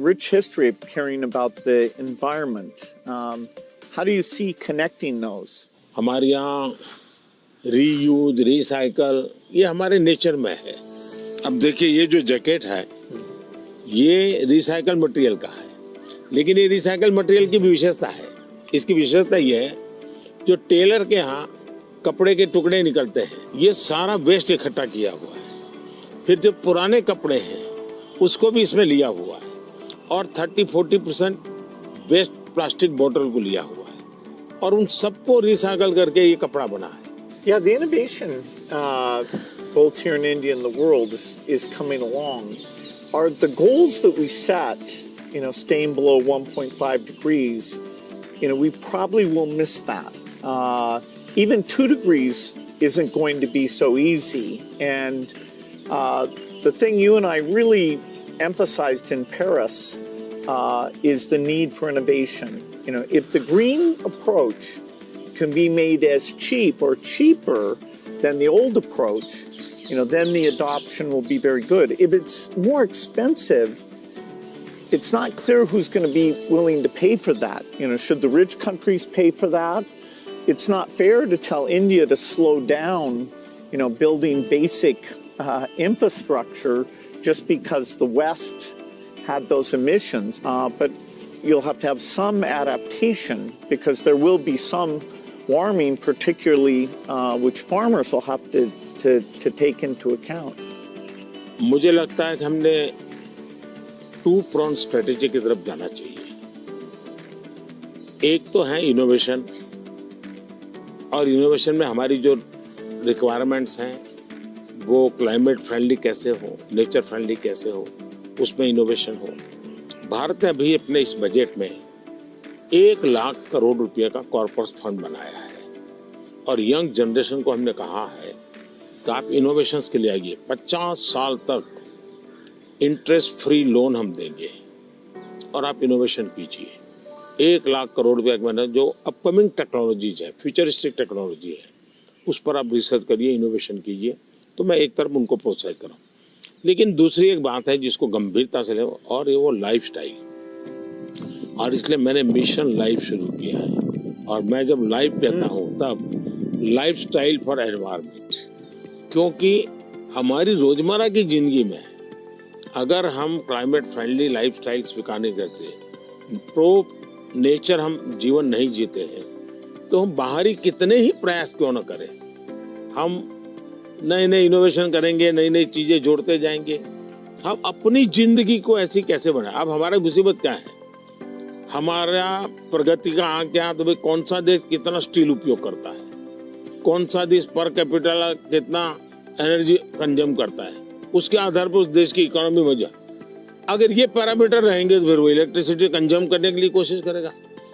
rich history of caring about the environment. How do you see connecting those? हमारे यहाँ रीयूज, रिसाइकल ये हमारे नेचर में है। अब देखिए ये जो जैकेट है ये रिसाइकल मटेरियल का है, लेकिन ये रिसाइकल मटेरियल की भी विशेषता है। इसकी विशेषता ये है, जो टेलर के यहाँ कपड़े के टुकड़े निकलते हैं ये सारा वेस्ट इकट्ठा किया हुआ है, फिर जो पुराने कपड़े हैं उसको भी इसमें लिया हुआ है, और 30-40% वेस्ट प्लास्टिक बोतल को लिया हुआ है, और उन सबको रिसाइकल करके ये कपड़ा बना है। Yeah, the innovation both here in India and the world is coming along. Are the goals that we set, staying below 1.5 degrees, we probably will miss that. Even 2 degrees isn't going to be so easy. And the thing you and I really emphasized in Paris is the need for innovation. If the green approach can be made as cheap or cheaper than the old approach, then the adoption will be very good. If it's more expensive, it's not clear who's going to be willing to pay for that. Should the rich countries pay for that? It's not fair to tell India to slow down, building basic infrastructure just because the West had those emissions. But you'll have to have some adaptation, because there will be some warming, particularly which farmers will have to take into account. मुझे लगता है कि हमने 2-pronged strategy की तरफ जाना चाहिए। एक तो है इनोवेशन, और इनोवेशन में हमारी जो रिक्वायरमेंट्स हैं वो क्लाइमेट फ्रेंडली कैसे हो, नेचर फ्रेंडली कैसे हो, उसमें इनोवेशन हो। भारत ने अभी अपने इस बजट में 1 लाख करोड़ रुपए का कॉर्पस फंड बनाया है, और यंग जनरेशन को हमने कहा है कि आप इनोवेशंस के लिए आइए, 50 साल तक इंटरेस्ट फ्री लोन हम देंगे और आप इनोवेशन कीजिए। 1 लाख करोड़ रुपए का जो अपकमिंग टेक्नोलॉजीज है, फ्यूचरिस्टिक टेक्नोलॉजी है, उस पर आप रिसर्च करिए, इनोवेशन कीजिए। तो मैं एक तरफ उनको प्रोत्साहित करूँ, लेकिन दूसरी एक बात है जिसको गंभीरता से ले, और ये वो लाइफस्टाइल। और इसलिए मैंने मिशन लाइफ शुरू किया है, और मैं जब लाइफ कहता हूँ तब लाइफस्टाइल फॉर एनवायरनमेंट, क्योंकि हमारी रोजमर्रा की जिंदगी में अगर हम क्लाइमेट फ्रेंडली लाइफस्टाइल स्वीकार नहीं करते, प्रो नेचर हम जीवन नहीं जीते हैं, तो हम बाहरी कितने ही प्रयास क्यों न करें, हम नए नए इनोवेशन करेंगे, नई नई चीजें जोड़ते जाएंगे। हम अपनी जिंदगी को ऐसी कैसे बनाए? अब हमारा मुसीबत क्या है? हमारा प्रगति का आंक क्या? तो भाई कौन सा देश कितना स्टील उपयोग करता है, कौन सा देश पर कैपिटल कितना एनर्जी कंज्यूम करता है, उसके आधार पर उस देश की इकोनॉमी में जा। अगर ये पैरामीटर रहेंगे तो फिर वो इलेक्ट्रिसिटी कंज्यूम करने के लिए कोशिश करेगा,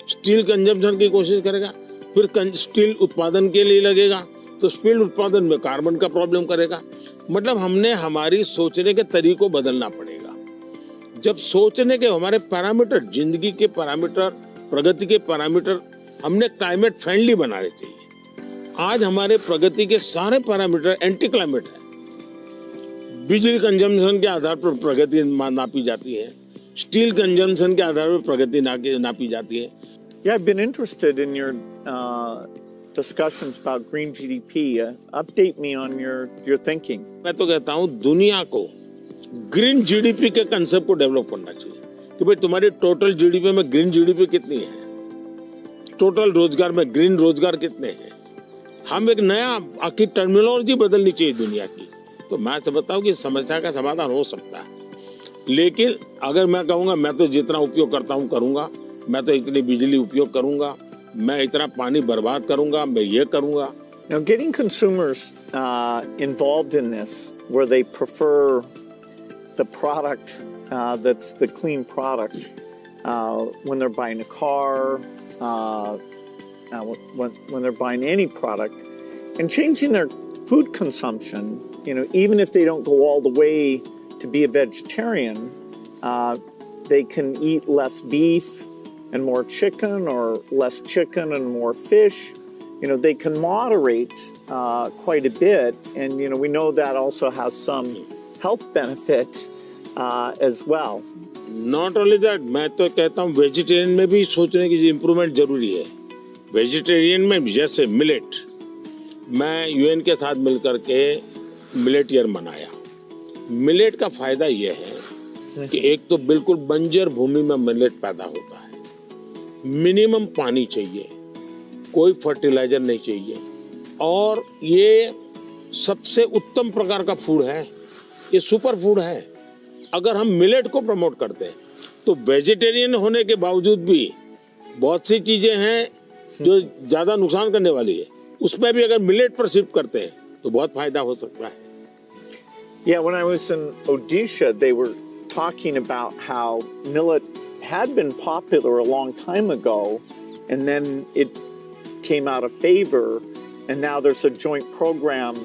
स्टील कंजम्पशन की कोशिश करेगा, फिर स्टील उत्पादन के लिए लगेगा, तो स्टील उत्पादन में कार्बन का प्रॉब्लम करेगा। मतलब हमने हमारी सोचने के तरीकों बदलना पड़ेगा। जब सोचने के हमारे पैरामीटर, जिंदगी के पैरामीटर, प्रगति के पैरामीटर हमने क्लाइमेट फ्रेंडली बनाने चाहिए। आज हमारे प्रगति के सारे पैरामीटर एंटी क्लाइमेट है। बिजली कंजम्पशन के आधार पर प्रगति नापी जाती है, स्टील कंजम्पशन के आधार पर प्रगति नापी जाती है। Yeah, I've been interested in your discussions about green GDP. Update me on your thinking. मैं तो कहता हूँ दुनिया को ग्रीन जीडीपी के कंसेप्ट को डेवलप करना चाहिए कि भाई तुम्हारी टोटल जीडीपी में ग्रीन जीडीपी कितनी है, टोटल रोजगार में ग्रीन रोजगार कितने हैं। हम एक नया आखिर टर्मिनोलॉजी बदलनी चाहिए दुनिया की। तो मैं समझता हूँ कि समस्या का समाधान हो सकता है, लेकिन अगर मैं कहूँगा मैं तो जितना उपयोग करता हूँ करूँगा, मैं तो इतनी बिजली उपयोग करूँगा, मैं इतना पानी बर्बाद करूँगा, मैं ये करूँगा। Now, getting consumers involved in this, where they prefer the product that's the clean product when they're buying a car, when they're buying any product, and changing their food consumption. You know, even if they don't go all the way to be a vegetarian, they can eat less beef and more chicken, or less chicken and more fish. You know, they can moderate quite a bit, and you know, we know that also has some health benefit as well. Not only that, मैं तो कहता हूँ vegetarian में भी सोचने की improvement जरूरी है। वेजिटेरियन में जैसे मिलेट, मैं यूएन के साथ मिलकर के मिलेट ईयर मनाया। मिलेट का फायदा यह है कि एक तो बिल्कुल बंजर भूमि में मिलेट पैदा होता है, मिनिमम पानी चाहिए, कोई फर्टिलाइजर नहीं चाहिए, और ये सबसे उत्तम प्रकार का फूड है, ये सुपर फूड है। अगर हम मिलेट को प्रमोट करते हैं तो वेजिटेरियन होने के बावजूद भी बहुत सी चीजें हैं जो ज्यादा नुकसान करने वाली है, उसमें भी अगर मिलेट पर शिफ्ट करते हैं तो बहुत फायदा हो सकता है। Yeah, when I was in Odisha, they were talking about how millet had been popular a long time ago, and then it came out of favor, and now there's a joint program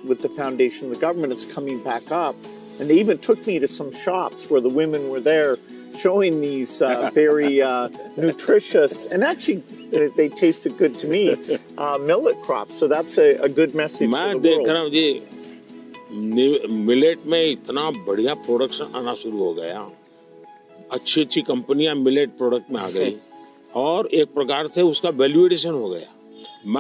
with the foundation and the government. It's coming back up, and they even took me to some shops where the women were there showing these very nutritious, and actually they tasted good to me, millet crops. So that's a good message for the world. मैं देख रहा हूँ जी, millet में इतना बढ़िया production आना शुरू हो गया, अच्छी अच्छी कंपनियां मिलेट प्रोडक्ट में आ गई, और एक प्रकार से उसका वैल्यूएशन हो गया।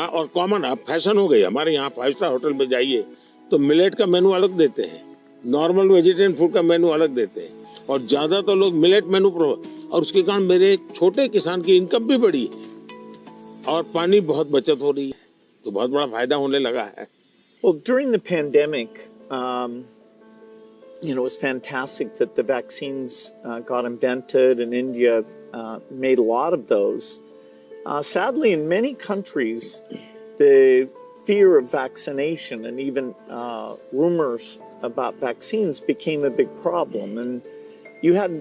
और कॉमन अब फैशन हो गई। हमारे यहाँ 5 स्टार होटल में जाइए तो मिलेट का मेनू अलग देते हैं, नॉर्मल वेजिटेरियन फूड का मेनू अलग देते हैं, और ज्यादातर लोग मिलेट मेनू और उसके कारण मेरे छोटे किसान की इनकम भी बढ़ी है और पानी बहुत बचत हो रही है, तो बहुत बड़ा फायदा होने लगा है। Well, during the pandemic, you know, it was fantastic that the vaccines got invented, and India made a lot of those. Sadly, in many countries, the fear of vaccination and even rumors about vaccines became a big problem. And you had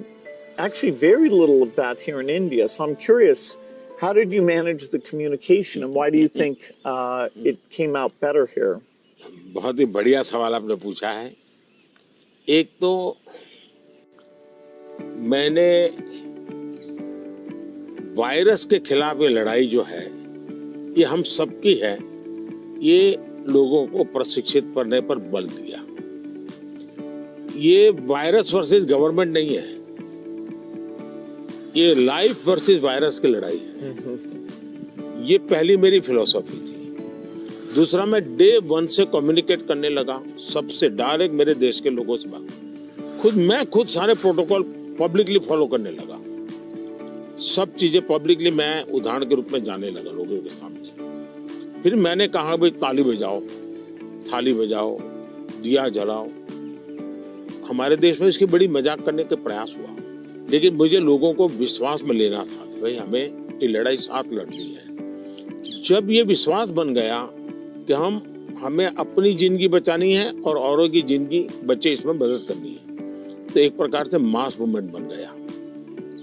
actually very little of that here in India. So I'm curious, how did you manage the communication, and why do you think it came out better here? बहुत ही बढ़िया सवाल आपने पूछा है। एक तो मैंने virus के खिलाफ ये लड़ाई जो है, ये हम सबकी है, ये लोगों को प्रशिक्षित करने पर बल दिया। ये वायरस वर्सेस गवर्नमेंट नहीं है, ये लाइफ वर्सेस वायरस की लड़ाई है। ये पहली मेरी फिलॉसफी थी। दूसरा, मैं डे 1 से कम्युनिकेट करने लगा सबसे डायरेक्ट, मेरे देश के लोगों से बात। मैं खुद सारे प्रोटोकॉल पब्लिकली फॉलो करने लगा, सब चीजें पब्लिकली मैं उदाहरण के रूप में जाने लगा लोगों के सामने। फिर मैंने कहा भाई ताली बजाओ, थाली बजाओ, दिया जलाओ। हमारे देश में इसकी बड़ी मजाक करने के प्रयास हुआ, लेकिन मुझे लोगों को विश्वास में लेना था कि भाई हमें ये लड़ाई साथ लड़नी है। जब ये विश्वास बन गया कि हमें अपनी जिंदगी बचानी है और औरों की जिंदगी बचे इसमें मदद करनी है, तो एक प्रकार से मास मूवमेंट बन गया।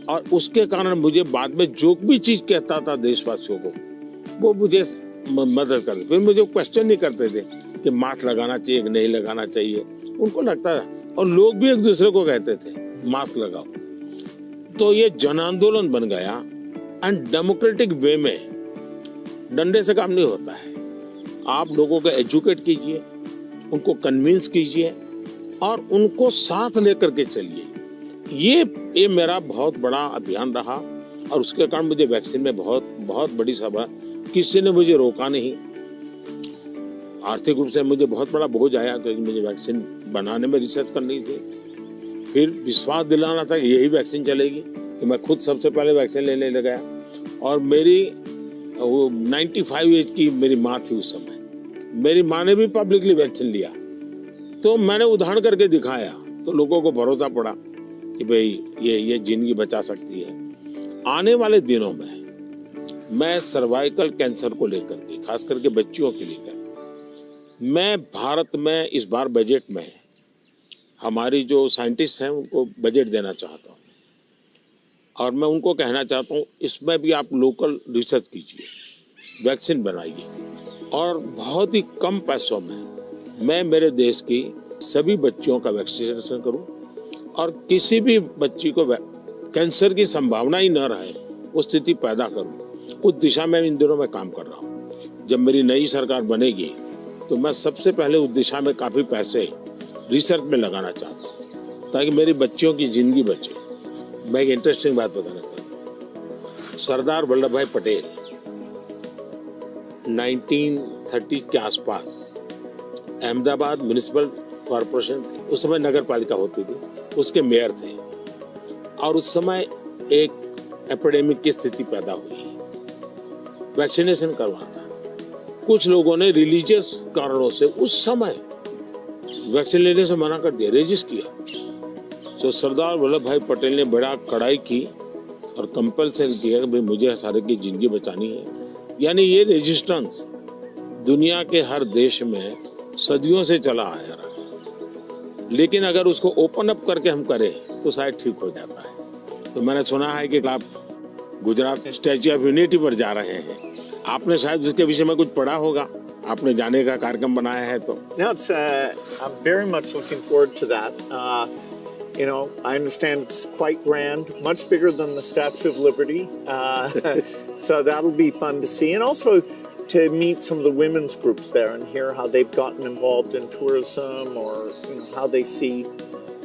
और उसके कारण मुझे बाद में जो भी चीज कहता था देशवासियों को, वो मुझे मदद करते। फिर मुझे क्वेश्चन नहीं करते थे कि मास्क लगाना चाहिए कि नहीं लगाना चाहिए, उनको लगता था। और लोग भी एक दूसरे को कहते थे मास्क लगाओ। तो ये जन आंदोलन बन गया। एंड डेमोक्रेटिक वे में डंडे से काम नहीं होता है। आप लोगों को एजुकेट कीजिए, उनको कन्विंस कीजिए और उनको साथ लेकर के चलिए। ये मेरा बहुत बड़ा अभियान रहा और उसके कारण मुझे वैक्सीन में बहुत बड़ी सभा, किसी ने मुझे रोका नहीं। आर्थिक रूप से मुझे बहुत बड़ा बोझ आया क्योंकि मुझे वैक्सीन बनाने में रिसर्च करनी थी, फिर विश्वास दिलाना था कि यही वैक्सीन चलेगी, कि मैं खुद सबसे पहले वैक्सीन लेने लगा। और मेरी 95 एज की मेरी माँ थी उस समय, मेरी माँ ने भी पब्लिकली वैक्सीन लिया, तो मैंने उदाहरण करके दिखाया, तो लोगों को भरोसा पड़ा कि भाई ये जिंदगी बचा सकती है। आने वाले दिनों में मैं सर्वाइकल कैंसर को लेकर के, खास करके बच्चियों के लेकर, मैं भारत में इस बार बजट में हमारी जो साइंटिस्ट हैं उनको बजट देना चाहता हूँ और मैं उनको कहना चाहता हूँ इसमें भी आप लोकल रिसर्च कीजिए, वैक्सीन बनाइए और बहुत ही कम पैसों में मैं मेरे देश की सभी बच्चियों का वैक्सीनेशन करूँ और किसी भी बच्ची को कैंसर की संभावना ही न रहे वो स्थिति पैदा करूँ। उस दिशा में इन दिनों में काम कर रहा हूँ। जब मेरी नई सरकार बनेगी तो मैं सबसे पहले उस दिशा में काफी पैसे रिसर्च में लगाना चाहता हूँ ताकि मेरी बच्चियों की जिंदगी बचे। मैं एक इंटरेस्टिंग बात बताना चाहता हूँ। सरदार वल्लभ भाई पटेल 1930 के आसपास अहमदाबाद म्युनिसिपल कॉरपोरेशन, उस समय नगर पालिका होती थी, उसके मेयर थे और उस समय एक एपिडेमिक की स्थिति पैदा हुई, वैक्सीनेशन करवाना था। कुछ लोगों ने रिलीजियस कारणों से उस समय वैक्सीन लेने से मना कर दिया, रेजिस्ट किया। तो सरदार वल्लभ भाई पटेल ने बड़ा कड़ाई की और कंपल्सन किया कि भाई मुझे सारे की जिंदगी बचानी है। यानी ये रेजिस्टेंस दुनिया के हर देश में सदियों से चला आया रहा, लेकिन अगर उसको ओपन अप करके हम करें तो शायद ठीक हो जाता है। तो मैंने सुना है कि आप गुजरात स्टैच्यू ऑफ यूनिटी पर जा रहे हैं, आपने शायद उसके विषय में कुछ पढ़ा होगा, आपने जाने का कार्यक्रम बनाया है तो। No, I'm very much looking forward to that. You know, I understand it's quite grand, much bigger than the Statue of Liberty. So that'll be fun to see. And also to meet some of the women's groups there and hear how they've gotten involved in tourism or how they see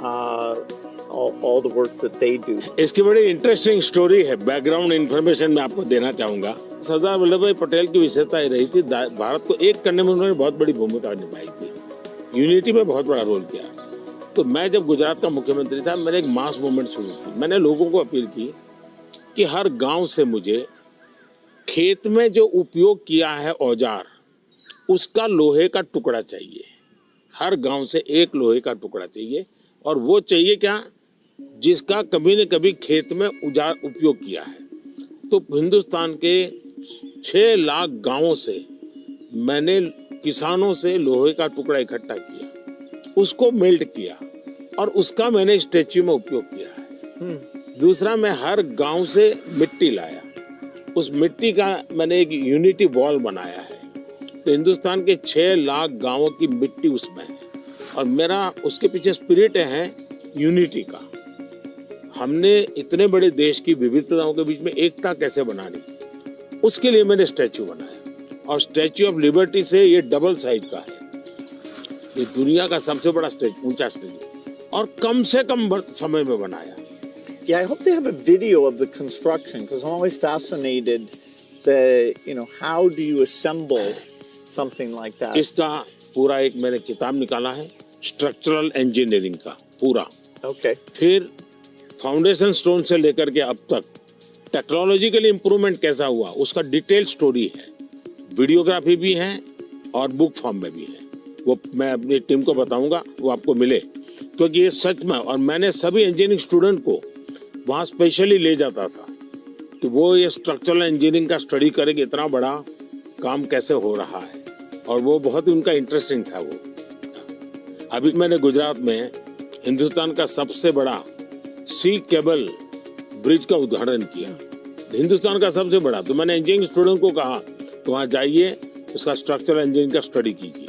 all the work that they do. इसकी बड़ी interesting story है, background information मैं आपको देना चाहूंगा। सरदार वल्लभ भाई पटेल की विशेषता ये रही थी, भारत को एक करने में उन्होंने बहुत बड़ी भूमिका निभाई थी, यूनिटी में बहुत बड़ा रोल किया। तो मैं जब गुजरात का मुख्यमंत्री था, मैंने एक मास मूवमेंट शुरू की। मैंने लोगों को अपील की कि हर गांव से मुझे खेत में जो उपयोग किया है औजार, उसका लोहे का टुकड़ा चाहिए। हर गांव से एक लोहे का टुकड़ा चाहिए और वो चाहिए क्या, जिसका कभी न कभी खेत में औजार उपयोग किया है। तो हिंदुस्तान के 6 लाख गांवों से मैंने किसानों से लोहे का टुकड़ा इकट्ठा किया, उसको मेल्ट किया और उसका मैंने स्टैच्यू में उपयोग किया है। दूसरा, मैं हर गांव से मिट्टी लाया, उस मिट्टी का मैंने एक यूनिटी वॉल बनाया है। तो हिंदुस्तान के 6 लाख गांवों की मिट्टी उसमें है और मेरा उसके पीछे स्पिरिट है यूनिटी का। हमने इतने बड़े देश की विविधताओं के बीच में एकता कैसे बनानी, उसके लिए मैंने स्टैच्यू बनाया। और स्टैच्यू ऑफ लिबर्टी से ये डबल साइज का है, ये दुनिया का सबसे बड़ा ऊंचा स्टैच्यू और कम से कम समय में बनाया। Yeah, I hope they have a video of the construction because I'm always fascinated how do you assemble something like that. इसका पूरा एक मैंने किताब निकाला है, स्ट्रक्चरल इंजीनियरिंग का पूरा। Okay. फिर फाउंडेशन स्टोन से लेकर के अब तक टेक्नोलॉजिकल इंप्रूवमेंट कैसा हुआ, उसका डिटेल स्टोरी है, वीडियोग्राफी भी है और बुक फॉर्म में भी है। वो मैं अपनी टीम को बताऊंगा, वो आपको मिले, क्योंकि ये सच में, और मैंने सभी इंजीनियरिंग स्टूडेंट को वहाँ स्पेशली ले जाता था कि वो ये स्ट्रक्चरल इंजीनियरिंग का स्टडी करें कि इतना बड़ा काम कैसे हो रहा है, और वो बहुत ही उनका इंटरेस्टिंग था वो। अभी मैंने गुजरात में हिंदुस्तान का सबसे बड़ा सी केबल ब्रिज का उद्घाटन किया, हिंदुस्तान का सबसे बड़ा। तो मैंने इंजीनियरिंग स्टूडेंट को कहा तो वहाँ जाइए, उसका स्ट्रक्चरल इंजीनियरिंग का स्टडी कीजिए,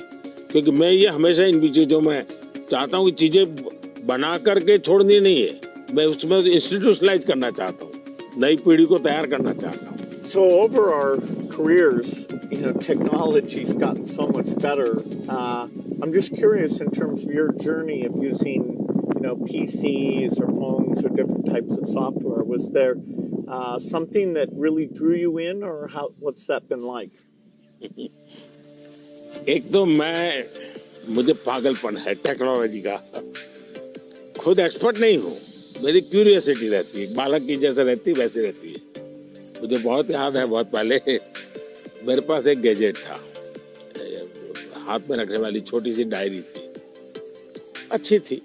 क्योंकि मैं ये हमेशा इन चीज़ों में चाहता हूँ कि चीज़ें बना करके छोड़नी नहीं है, मैं उसमें इंस्टीट्यूशनलाइज करना चाहता हूँ, नई पीढ़ी को तैयार करना चाहता हूँ। So over our careers, technology's gotten so much better. I'm just curious in terms of your journey of using, PCs or phones or different types of software. Was there something that really drew you in, or what's that been like? एक तो मुझे पागलपन है technology का, खुद expert नहीं हूँ, मेरी क्यूरियोसिटी रहती है, बालक की जैसे रहती है वैसे रहती है। मुझे बहुत याद है, बहुत पहले मेरे पास एक गैजेट था, हाथ में रखने वाली छोटी सी डायरी थी, अच्छी थी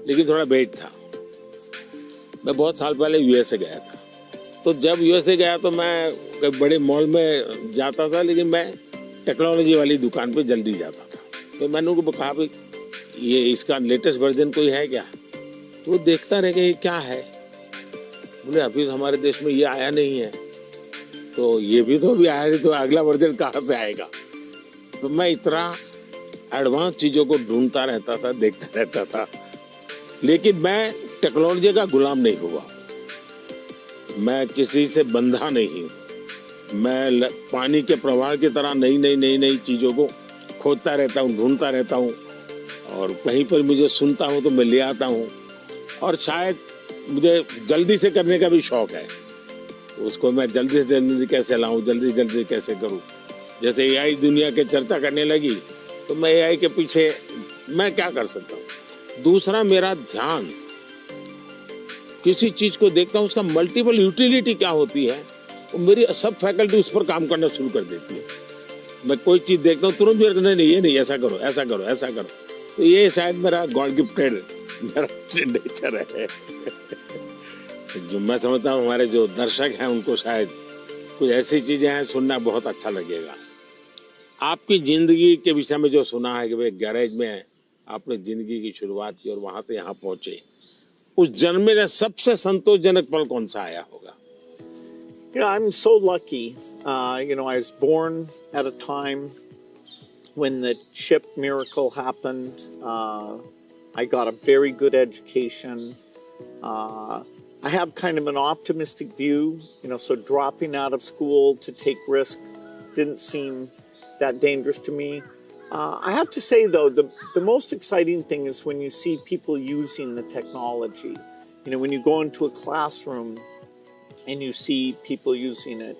लेकिन थोड़ा वेट था। मैं बहुत साल पहले यूएसए गया था, तो जब यूएसए गया तो मैं बड़े मॉल में जाता था, लेकिन मैं टेक्नोलॉजी वाली दुकान पे जल्दी जाता था। तो मैंने उनको कहा भाई ये इसका लेटेस्ट वर्जन कोई है क्या, तो वो देखता रह गया ये क्या है। बोले अभी तो हमारे देश में ये आया नहीं है, तो ये भी तो अभी आया नहीं, तो अगला वर्जन कहाँ से आएगा। तो मैं इतना एडवांस चीज़ों को ढूंढता रहता था, देखता रहता था, लेकिन मैं टेक्नोलॉजी का गुलाम नहीं हुआ, मैं किसी से बंधा नहीं हूँ। मैं पानी के प्रवाह की तरह नई चीज़ों को खोजता रहता हूँ, ढूंढता रहता हूँ, और कहीं पर मुझे सुनता हूँ तो मैं ले आता हूँ। और शायद मुझे जल्दी से करने का भी शौक है, उसको मैं जल्दी से जल्दी कैसे लाऊं, जल्दी कैसे करूं। जैसे एआई दुनिया के चर्चा करने लगी तो मैं एआई के पीछे मैं क्या कर सकता हूं। दूसरा, मेरा ध्यान किसी चीज को देखता हूं, उसका मल्टीपल यूटिलिटी क्या होती है, तो मेरी सब फैकल्टी उस पर काम करना शुरू कर देती है। मैं कोई चीज देखता हूँ तुरंत नहीं ये नहीं, ऐसा करो ऐसा करो ऐसा करो। तो ये शायद मेरा गॉड गिफ्टेड मेरा नेचर है। जो मैं समझता हूँ हमारे जो दर्शक हैं उनको शायद कुछ ऐसी चीजें हैं सुनना बहुत अच्छा लगेगा। आपकी जिंदगी के विषय में जो सुना है कि भाई गैरेज में आपने जिंदगी की शुरुआत की और वहां से यहाँ पहुंचे, उस जन्म में सबसे संतोषजनक पल कौन सा आया होगा? I'm so lucky. I was born at a time when the chip miracle happened. I got a very good education. I have kind of an optimistic view, so dropping out of school to take risk didn't seem that dangerous to me. I have to say, though, the most exciting thing is when you see people using the technology. When you go into a classroom and you see people using it.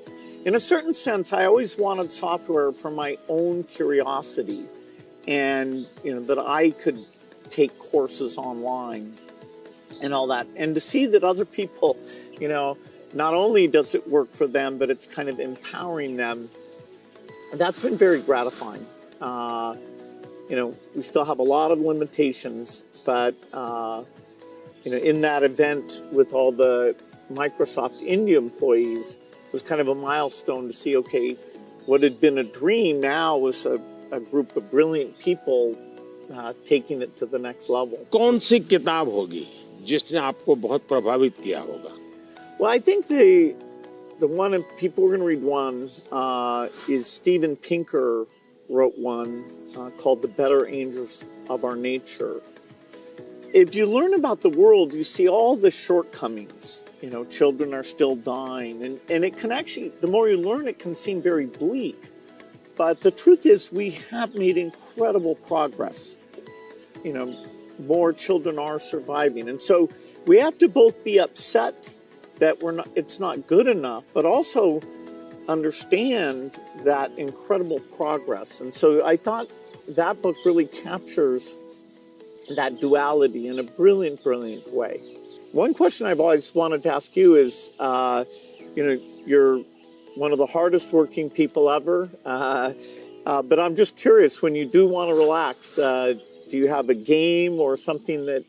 In a certain sense, I always wanted software for my own curiosity, and that I could take courses online and all that, and to see that other people, not only does it work for them, but it's kind of empowering them. That's been very gratifying. We still have a lot of limitations, but in that event with all the Microsoft India employees, it was kind of a milestone to see, okay, what had been a dream now was a group of brilliant people taking it to the next level. कौन सी किताब होगी जिसने आपको बहुत प्रभावित किया होगा? Well, I think the one, and people are going to read one, is Steven Pinker wrote one called The Better Angels of Our Nature. If you learn about the world, you see all the shortcomings. Children are still dying, and it can actually, the more you learn, it can seem very bleak. But the truth is, we have made incredible progress. More children are surviving, and so we have to both be upset that it's not good enough, but also understand that incredible progress. And so I thought that book really captures that duality in a brilliant, brilliant way. One question I've always wanted to ask you is, you're one of the hardest working people ever. But I'm just curious, when you do want to relax, do you have a game or something that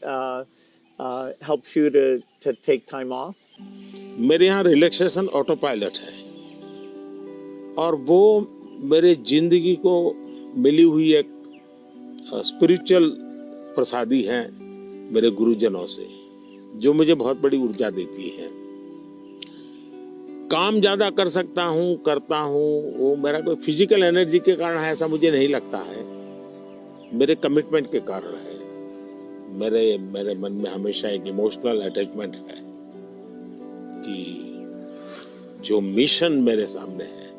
helps you to take time off? मेरे यहाँ relaxation auto pilot है और वो मेरे जिंदगी को मिली हुई एक स्पिरिचुअल प्रसादी है मेरे गुरुजनों से, जो मुझे बहुत बड़ी ऊर्जा देती है। काम ज्यादा कर सकता हूँ, करता हूँ, वो मेरा कोई फिजिकल एनर्जी के कारण है ऐसा मुझे नहीं लगता है, मेरे कमिटमेंट के कारण है। मेरे मन में हमेशा एक इमोशनल अटैचमेंट है कि जो मिशन मेरे सामने है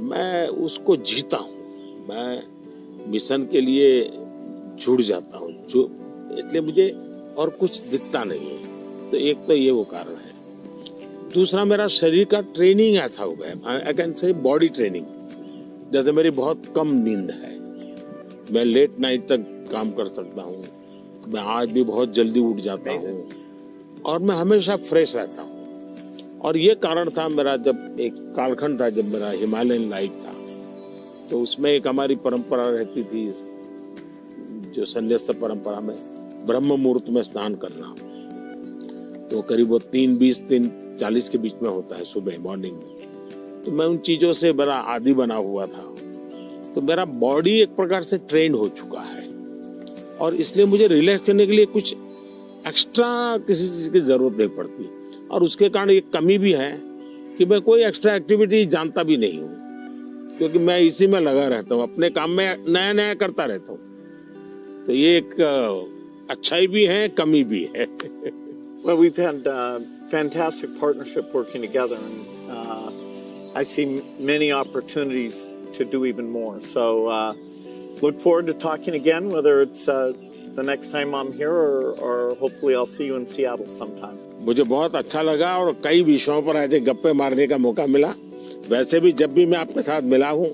मैं उसको जीता हूँ, मैं मिशन के लिए जुड़ जाता हूँ, जो इसलिए मुझे और कुछ दिखता नहीं है। तो एक तो ये वो कारण है। दूसरा, मेरा शरीर का ट्रेनिंग ऐसा हो गया, I can say body training. जैसे मेरी बहुत कम नींद है, मैं लेट नाइट तक काम कर सकता हूँ, मैं आज भी बहुत जल्दी उठ जाता हूँ और मैं हमेशा फ्रेश रहता हूँ। और ये कारण था मेरा, जब एक कालखंड था जब मेरा हिमालयन लाइफ था, तो उसमें एक हमारी परंपरा रहती थी, जो संन्यास्त परंपरा में ब्रह्म मुहूर्त में स्नान करना, तो करीब वो 3:20 3:40 के बीच में होता है सुबह मॉर्निंग में। तो मैं उन चीजों से बड़ा आदी बना हुआ था, तो मेरा बॉडी एक प्रकार से ट्रेंड हो चुका है और इसलिए मुझे रिलैक्स करने के लिए कुछ एक्स्ट्रा किसी चीज की जरूरत नहीं पड़ती। और उसके कारण एक कमी भी है कि मैं कोई एक्स्ट्रा एक्टिविटी जानता भी नहीं हूँ, क्योंकि मैं इसी में लगा रहता हूँ, अपने काम में नया नया करता रहता हूँ। तो ये एक अच्छाई भी है, कमी भी है। Well, we've had fantastic partnership working together, and I see many opportunities to do even more. So look forward to talking again, whether it's the next time I'm here or hopefully I'll see you in Seattle sometime. मुझे बहुत अच्छा लगा और कई विषयों पर ऐसे गप्पे मारने का मौका मिला। वैसे भी जब भी मैं आपके साथ मिला हूँ,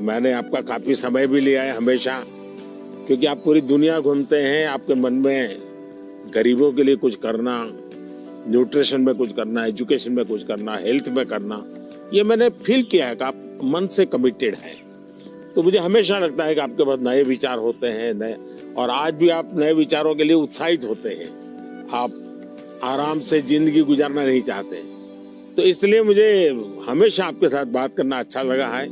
मैंने आपका काफी समय भी लिया है हमेशा, क्योंकि आप पूरी दुनिया घूमते हैं, आपके मन में गरीबों के लिए कुछ करना, न्यूट्रिशन में कुछ करना, एजुकेशन में कुछ करना, हेल्थ में करना, ये मैंने फील किया है कि आप मन से कमिटेड हैं। तो मुझे हमेशा लगता है कि आपके पास नए विचार होते हैं, नए, और आज भी आप नए विचारों के लिए उत्साहित होते हैं। आप आराम से जिंदगी गुजारना नहीं चाहते, तो इसलिए मुझे हमेशा आपके साथ बात करना अच्छा लगा है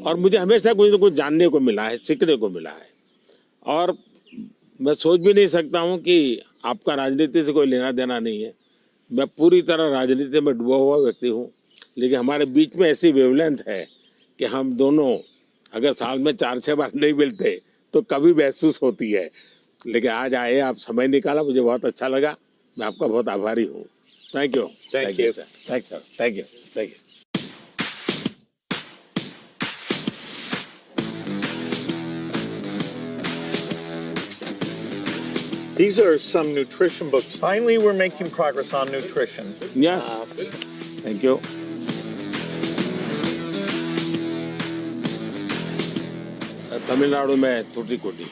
और मुझे हमेशा कुछ न कुछ जानने को मिला है, सीखने को मिला है। और मैं सोच भी नहीं सकता हूँ कि आपका राजनीति से कोई लेना देना नहीं है। मैं पूरी तरह राजनीति में डूबा हुआ व्यक्ति हूँ, लेकिन हमारे बीच में ऐसी वेवलेंथ है कि हम दोनों अगर साल में 4-6 बार नहीं मिलते तो कभी महसूस होती है। लेकिन आज आए, आप समय निकाला, मुझे बहुत अच्छा लगा। मैं आपका बहुत आभारी हूँ। Thank you. Thank you. Sir. Thank sir. Thank you. Thank you. These are some nutrition books. Finally, we're making progress on nutrition. Yes. Thank you. Tamil Nadu में तुटिकोटी,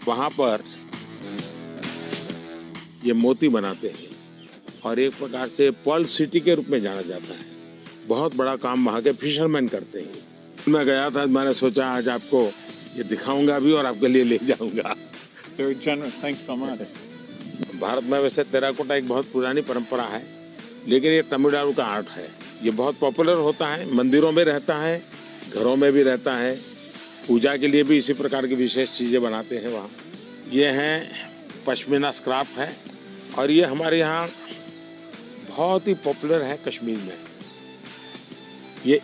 वहाँ पर ये मोती बनाते हैं और एक प्रकार से पर्ल सिटी के रूप में जाना जाता है। बहुत बड़ा काम वहाँ के फिशरमैन करते हैं। मैं गया था, मैंने सोचा आज आपको ये दिखाऊंगा भी और आपके लिए ले जाऊंगा। Very generous. Thanks so much. Bharat में वैसे टेराकोटा एक बहुत पुरानी परंपरा है, लेकिन ये तमिलनाडु का आर्ट है। ये बहुत पॉपुलर होता है, मंदिरों में रहता है, घरों में भी रहता है, पूजा के लिए भी इसी प्रकार की विशेष चीज़ें बनाते हैं वहाँ। ये हैं पश्मीना स्क्राफ्ट है और ये हमारे यहाँ बहुत ही पॉपुलर है कश्मीर में। ये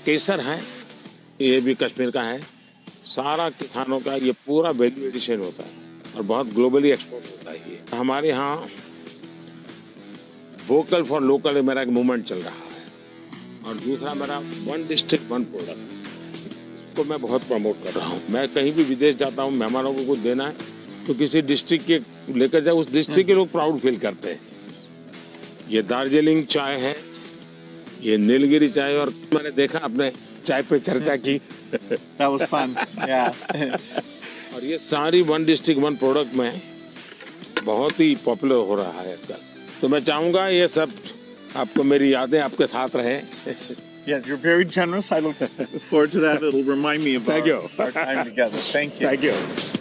केसर है, ये भी कश्मीर का है। सारा किसानों का ये पूरा वैल्यू एडिशन होता है और बहुत ग्लोबली एक्सपोर्ट होता है। ये हमारे यहाँ वोकल फॉर लोकल मेरा एक मूवमेंट चल रहा है और दूसरा मेरा 1 डिस्ट्रिक्ट 1 प्रोडक्ट को मैं बहुत प्रमोट कर रहा हूँ। मैं कहीं भी विदेश जाता हूँ, मेहमानों को कुछ देना है तो किसी डिस्ट्रिक्ट के लेकर जाए, उस डिस्ट्रिक्ट के लोग प्राउड फील करते हैं। ये दार्जिलिंग चाय है, ये नीलगिरी चाय, और मैंने देखा आपने चाय पे चर्चा की। That was fun. Yeah. और ये सारी 1 डिस्ट्रिक्ट 1 प्रोडक्ट में बहुत ही पॉपुलर हो रहा है आजकल। तो मैं चाहूँगा ये सब आपको, मेरी यादें आपके साथ रहे। Yes, you're very generous. I look forward to that. It'll remind me of Thank you. our time together. Thank you. Thank you.